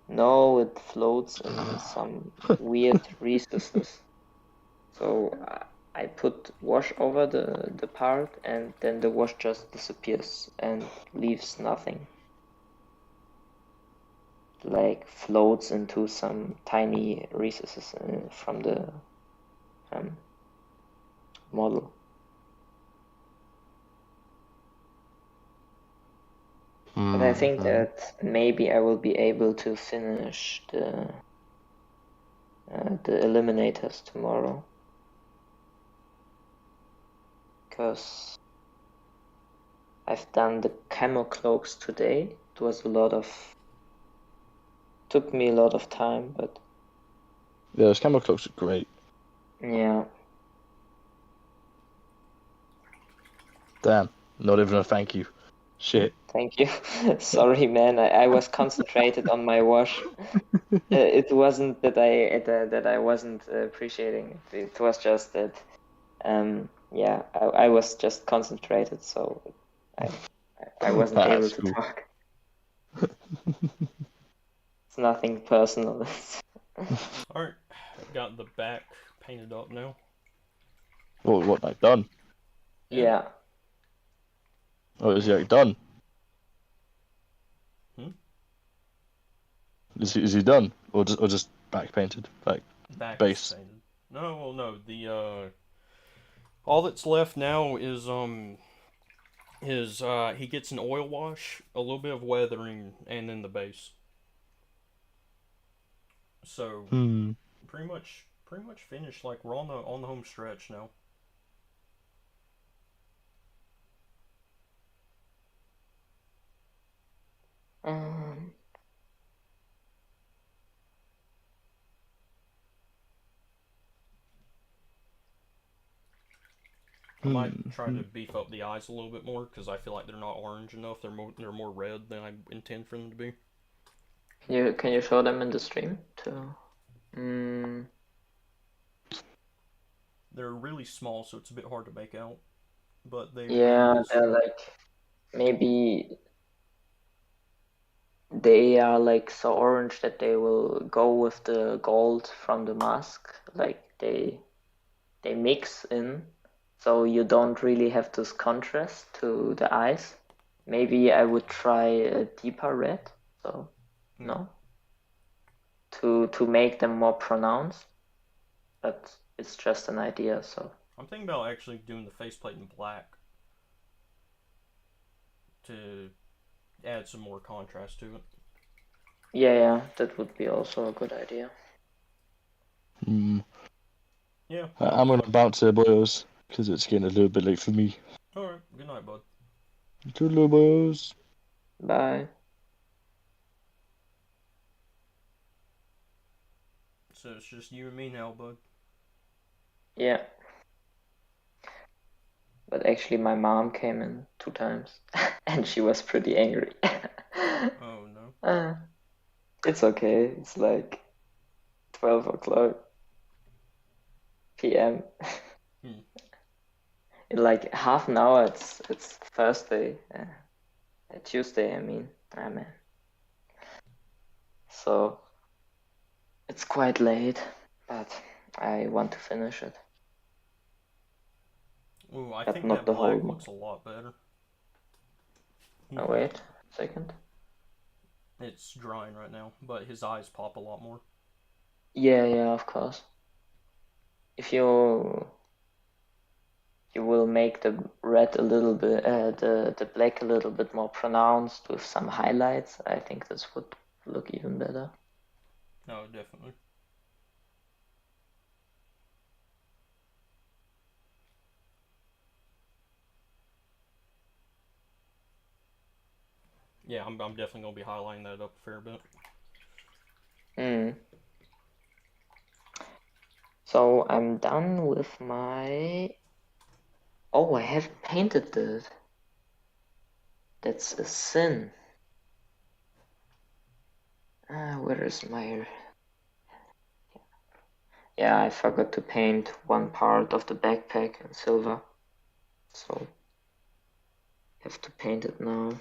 No, it floats in some weird recesses. So I put wash over the part, and then the wash just disappears and leaves nothing. Like floats into some tiny recesses from the model. But I think that maybe I will be able to finish the eliminators tomorrow, because I've done the camo cloaks today. It was took me a lot of time, but
Yeah, those camera clocks are great.
yeah.
Damn, not even a thank you. Shit.
Thank you. Sorry, man. I was concentrated on my wash. It wasn't that I wasn't appreciating it. It was just that, yeah, I was just concentrated, so I wasn't able
That's
to
cool.
talk. It's nothing personal.
Alright, got the back painted up now.
What I've done?
Yeah.
Oh, is he already done?
Hmm?
Is he done, or just back painted, like
Back
base?
is painted. No, well, no. The all that's left now is he gets an oil wash, a little bit of weathering, and then the base. So pretty much finished. Like we're on the home stretch now. I might try to beef up the eyes a little bit more because I feel like they're not orange enough. They're more red than I intend for them to be.
Can you show them in the stream too?
They're really small, so it's a bit hard to make out. But
Yeah, they're like maybe they are like so orange that they will go with the gold from the mask. Like they mix in, so you don't really have this contrast to the eyes. Maybe I would try a deeper red, so no, to make them more pronounced. But it's just an idea. So
I'm thinking about actually doing the faceplate in black to add some more contrast to it.
yeah, that would be also a good idea.
Yeah.
I'm gonna bounce here, boys, because it's getting a little bit late for me.
Alright, good night, bud.
Toodaloo, boys.
Bye.
So it's just you and me now, bud.
Yeah. But actually my mom came in 2 times and she was pretty angry.
Oh no.
It's okay. It's like 12 o'clock p.m. In like half an hour, it's Thursday. Tuesday, I mean. Ah, man. So it's quite late, but I want to finish it.
Ooh, I
But
think
not
that
the
black
whole
looks a lot better.
Oh, wait a second.
It's drying right now, but his eyes pop a lot more.
Yeah, of course. If you will make the red a little bit, the black a little bit more pronounced with some highlights, I think this would look even better.
No, definitely. Yeah, I'm definitely gonna be highlighting that up a fair bit.
So I'm done with my. Oh, I haven't painted this. That's a sin. Where is my? Yeah, I forgot to paint one part of the backpack in silver, so have to paint it now.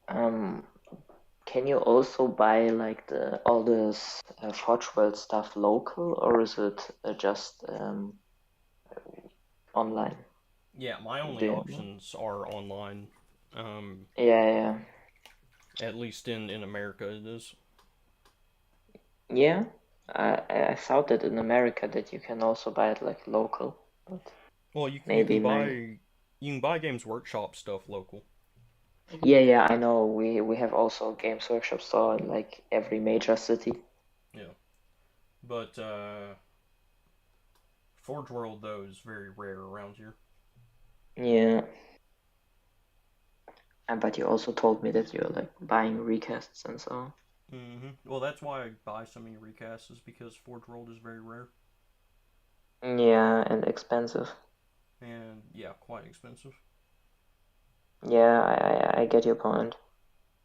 Um, can you also buy like all this Forge World stuff local, or is it just online?
Yeah, my
Do
only
you know?
options are online.
Yeah,
At least in America it is.
yeah. I thought that in America that you can also buy it like local, but
Well, you
maybe
can
my
buy Games Workshop stuff local.
yeah, I know. We have also Games Workshop store in like every major city.
Yeah, but Forge World though is very rare around here.
Yeah. But you also told me that you're like buying recasts and so on.
Well, that's why I buy so many recasts, is because Forge World is very rare
Yeah, and expensive.
and yeah, quite expensive.
Yeah, I get your point.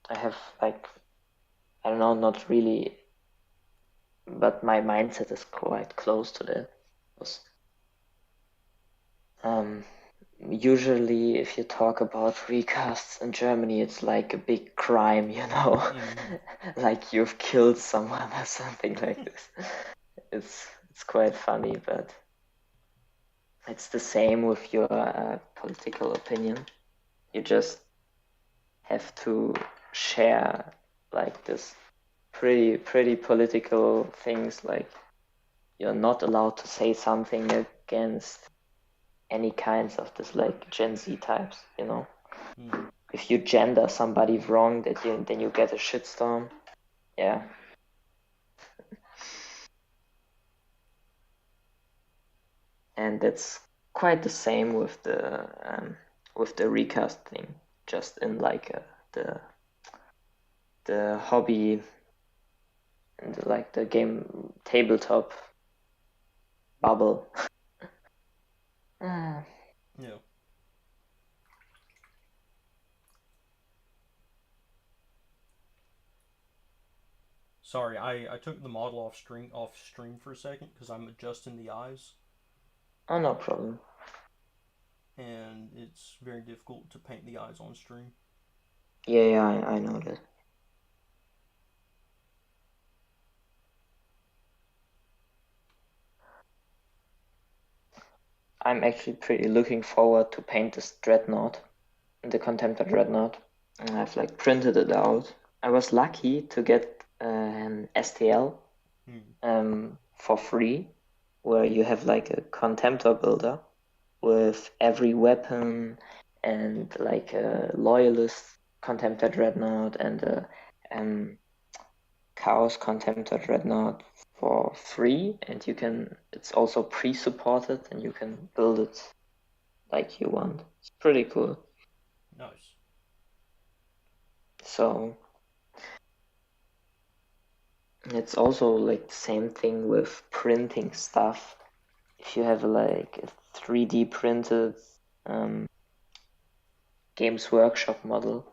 I have like I don't know, not really, but my mindset is quite close to that. 'Cause, Um, usually if you talk about recasts in Germany, it's like a big crime, you know, like you've killed someone or something like this. It's quite funny, but it's the same with your political opinion. You just have to share like this pretty political things, like you're not allowed to say something against any kinds of this like Gen Z types, you know. If you gender somebody wrong, then you get a shitstorm. Yeah. And that's quite the same with the recast thing, just in like the hobby and like the game tabletop bubble.
Yeah. Sorry, I took the model off stream for a second because I'm adjusting the eyes,
Oh, no problem.
and it's very difficult to paint the eyes on stream.
Yeah, I know that. I'm actually pretty looking forward to paint this dreadnought, the Contemptor dreadnought. I've like printed it out. I was lucky to get an STL for free, where you have like a Contemptor builder with every weapon and like a loyalist Contemptor dreadnought and a Chaos Contemptor dreadnought for free, and it's also pre-supported and you can build it like you want. It's pretty cool.
Nice.
So it's also like the same thing with printing stuff. If you have like a 3D printed Games Workshop model,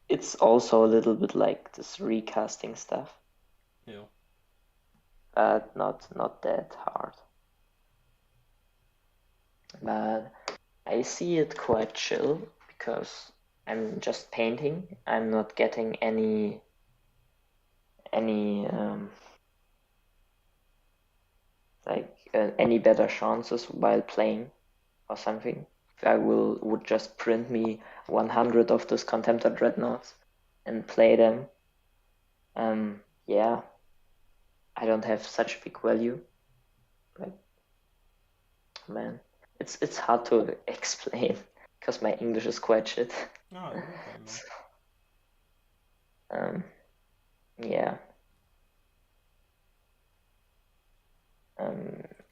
it's also a little bit like this recasting stuff.
Yeah.
But not that hard. But I see it quite chill because I'm just painting. I'm not getting any like any better chances while playing or something. If I would just print me 100 of those Contemptor Dreadnoughts and play them. Yeah, I don't have such big value, but man, it's hard to explain because my English is quite shit.
Oh, you're okay, man.
Yeah.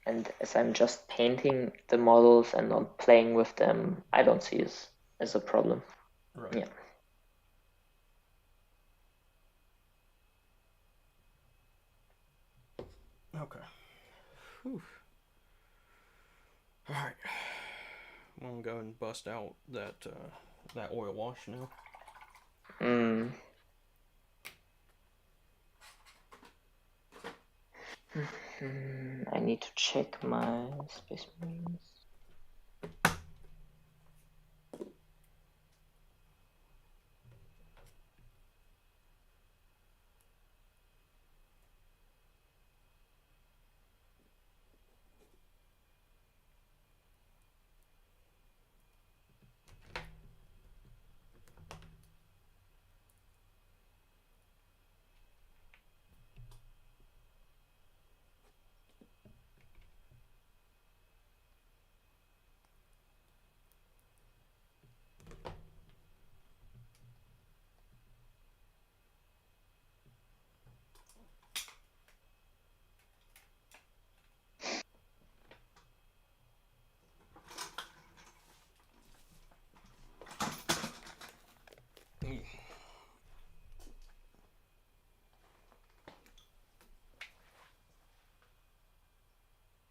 And as I'm just painting the models and not playing with them, I don't see it as a problem.
Right.
Yeah.
Okay. Whew. All right. I'm gonna go and bust out that oil wash now.
I need to check my Space Marines.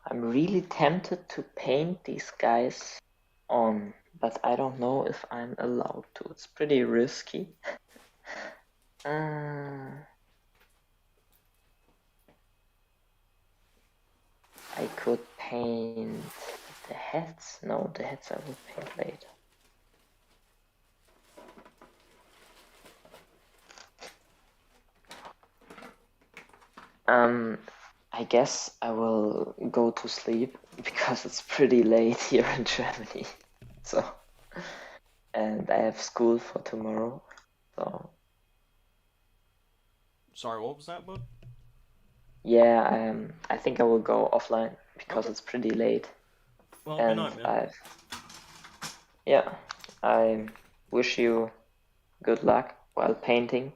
I'm really tempted to paint these guys on, but I don't know if I'm allowed to. It's pretty risky. I could paint the heads. No, the heads I will paint later. I guess I will go to sleep because it's pretty late here in Germany. So, and I have school for tomorrow. So,
Sorry, what was that, bud?
yeah, I think I will go offline because
Okay.
it's pretty late.
Well,
And
good night, man.
I wish you good luck while painting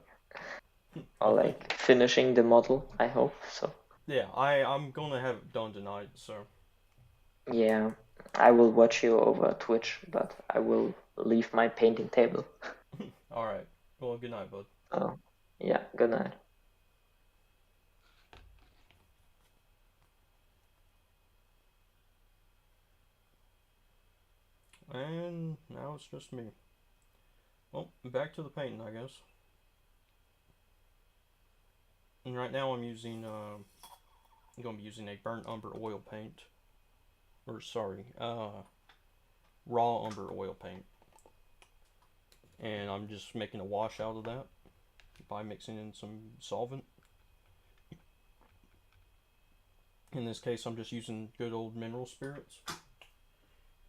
or
Okay.
like finishing the model, I hope. So,
Yeah, I'm gonna have it done tonight, so.
yeah, I will watch you over Twitch, but I will leave my painting table.
Alright. Well, good night, bud.
Oh, yeah, good night.
And now it's just me. Well, back to the painting, I guess. And right now I'm gonna be using a burnt umber oil paint. Or sorry, raw umber oil paint. And I'm just making a wash out of that by mixing in some solvent. In this case, I'm just using good old mineral spirits.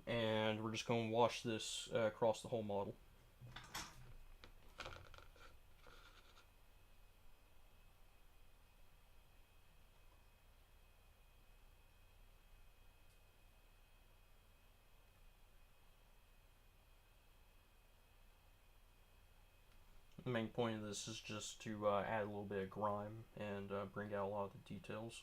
And we're just going to wash this across the whole model. The main point of this is just to add a little bit of grime and bring out a lot of the details.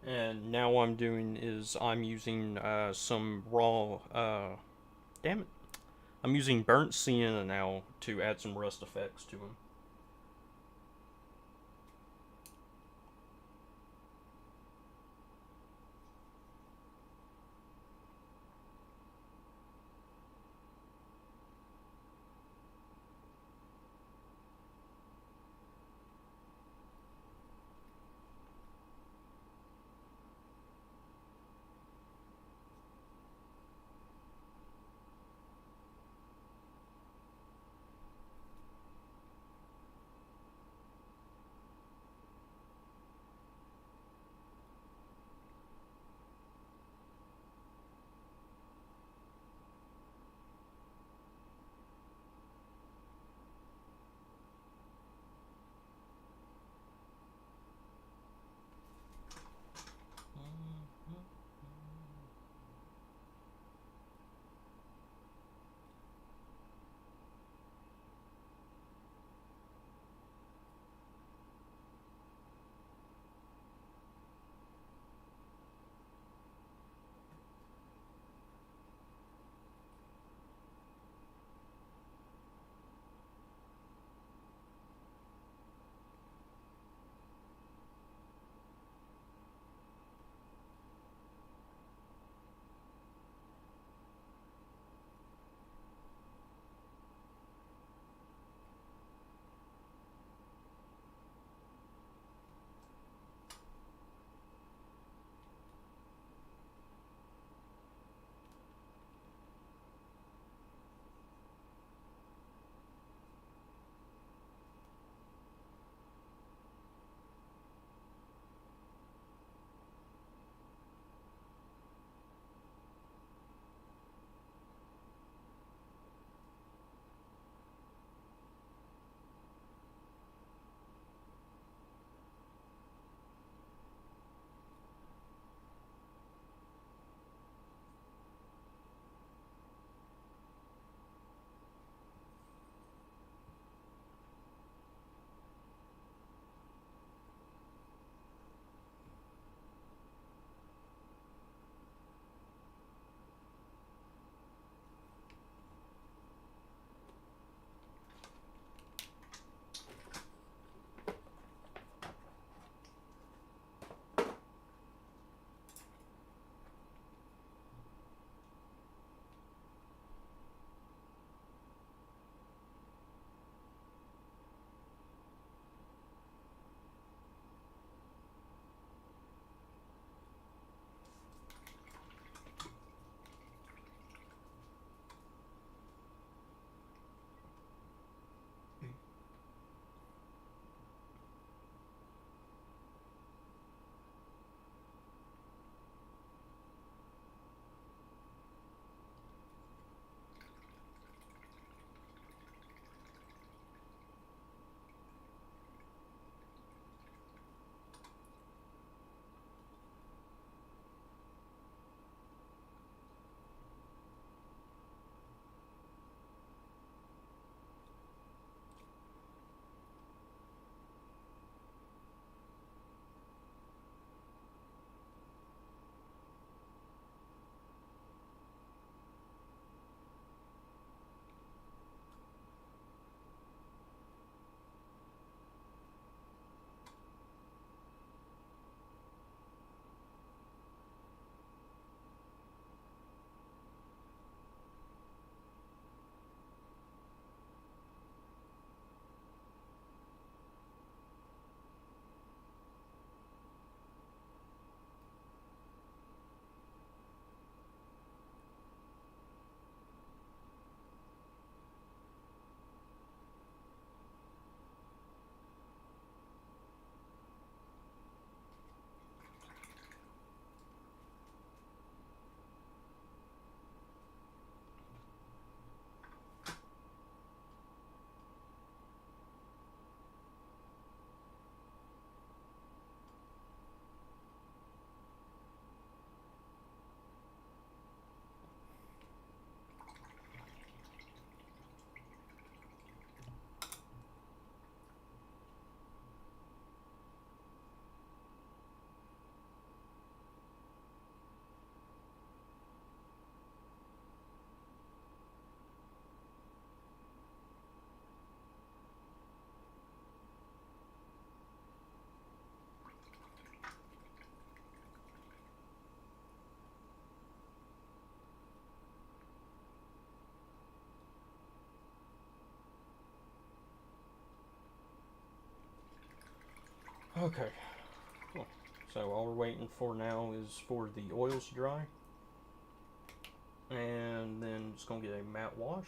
And now what I'm doing is I'm using some raw, damn it, I'm using burnt sienna now to add some rust effects to them. Okay. Cool. So all we're waiting for now is for the oils to dry. And then it's going to get a matte wash.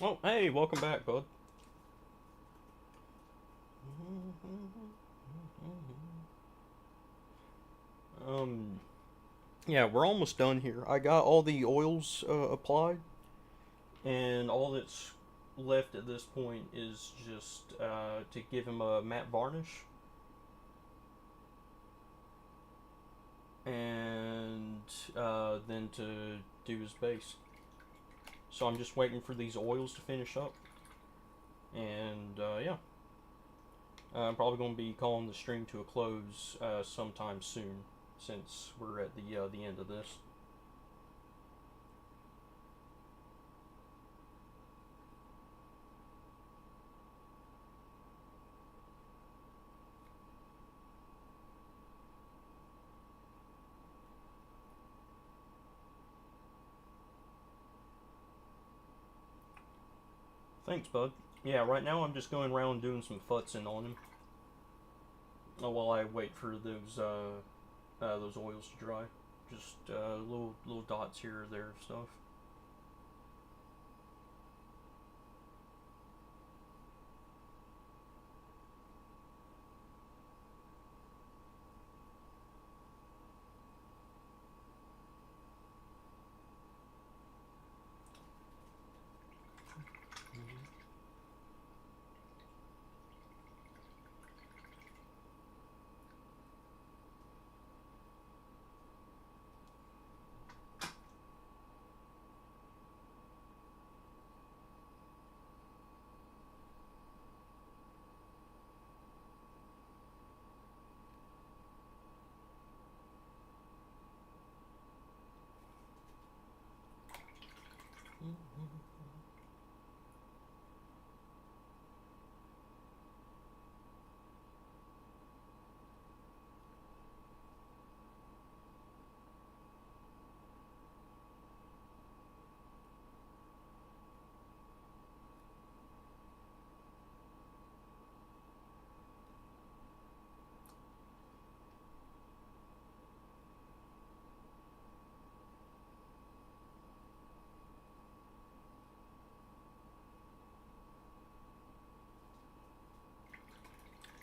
Oh, hey, welcome back, bud. Um, yeah, we're almost done here. I got all the oils applied, and all that's left at this point is just to give him a matte varnish, and then to do his base. So I'm just waiting for these oils to finish up, and yeah. I'm probably going to be calling the stream to a close sometime soon, since we're at the end of this. Thanks, bud. Yeah, right now I'm just going around doing some futzing on him while I wait for those oils to dry. Just little dots here or there of stuff.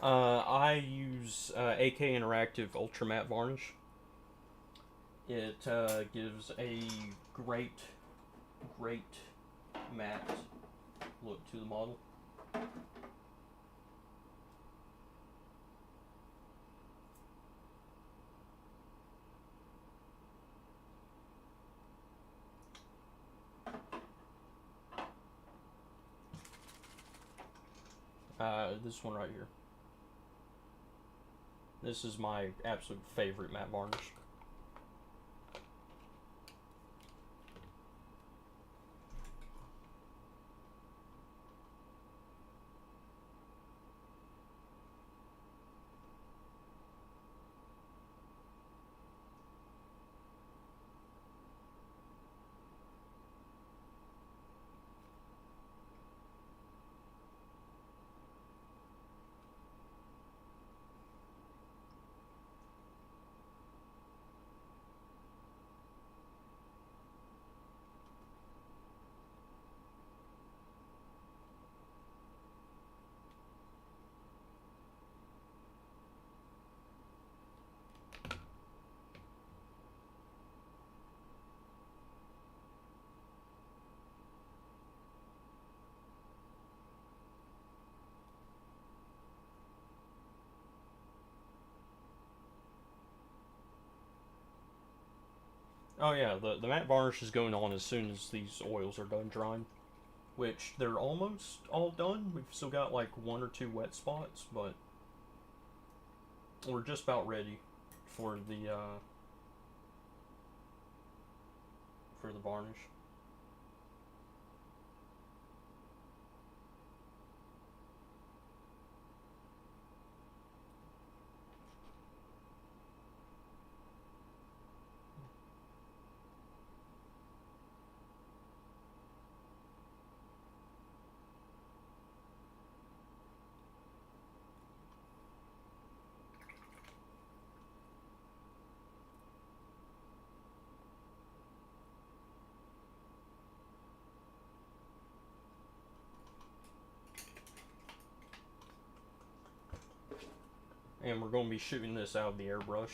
I use AK Interactive Ultra Matte Varnish. It gives a great matte look to the model. This one right here. This is my absolute favorite matte varnish. Oh yeah, the matte varnish is going on as soon as these oils are done drying. Which, they're almost all done. We've still got like 1 or 2 wet spots, but we're just about ready for the varnish. And we're going to be shooting this out of the airbrush.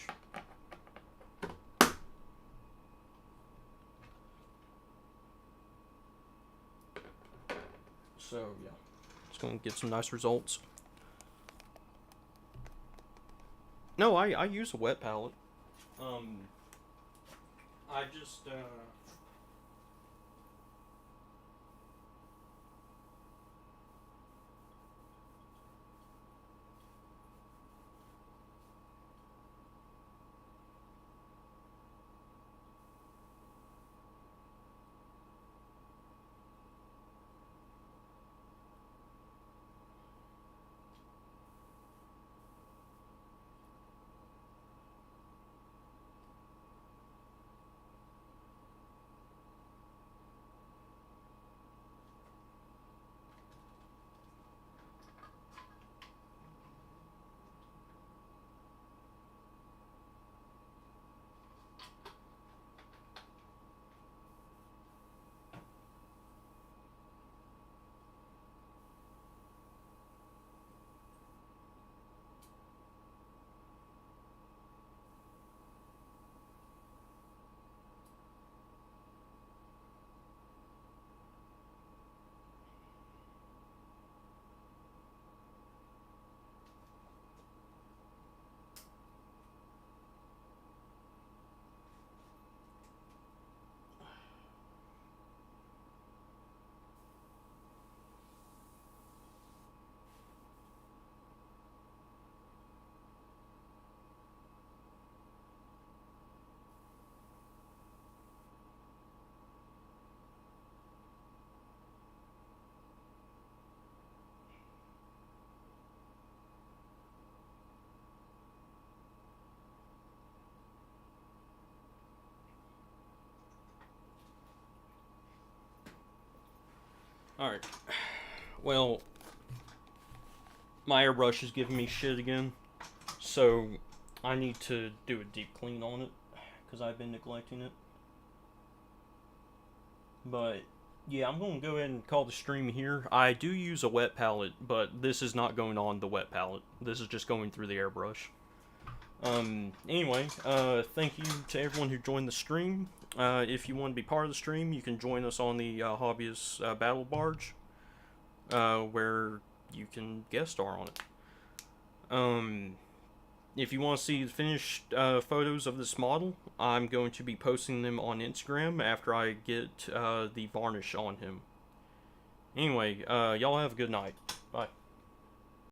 So yeah, it's going to get some nice results. No, I use a wet palette. I just Alright. Well, my airbrush is giving me shit again. So, I need to do a deep clean on it. Because I've been neglecting it. But, yeah, I'm going to go ahead and call the stream here. I do use a wet palette, but this is not going on the wet palette. This is just going through the airbrush. Anyway, thank you to everyone who joined the stream. If you want to be part of the stream, you can join us on the Hobbyist Battle Barge, where you can guest star on it. If you want to see the finished photos of this model, I'm going to be posting them on Instagram after I get the varnish on him. Anyway, y'all have a good night. Bye.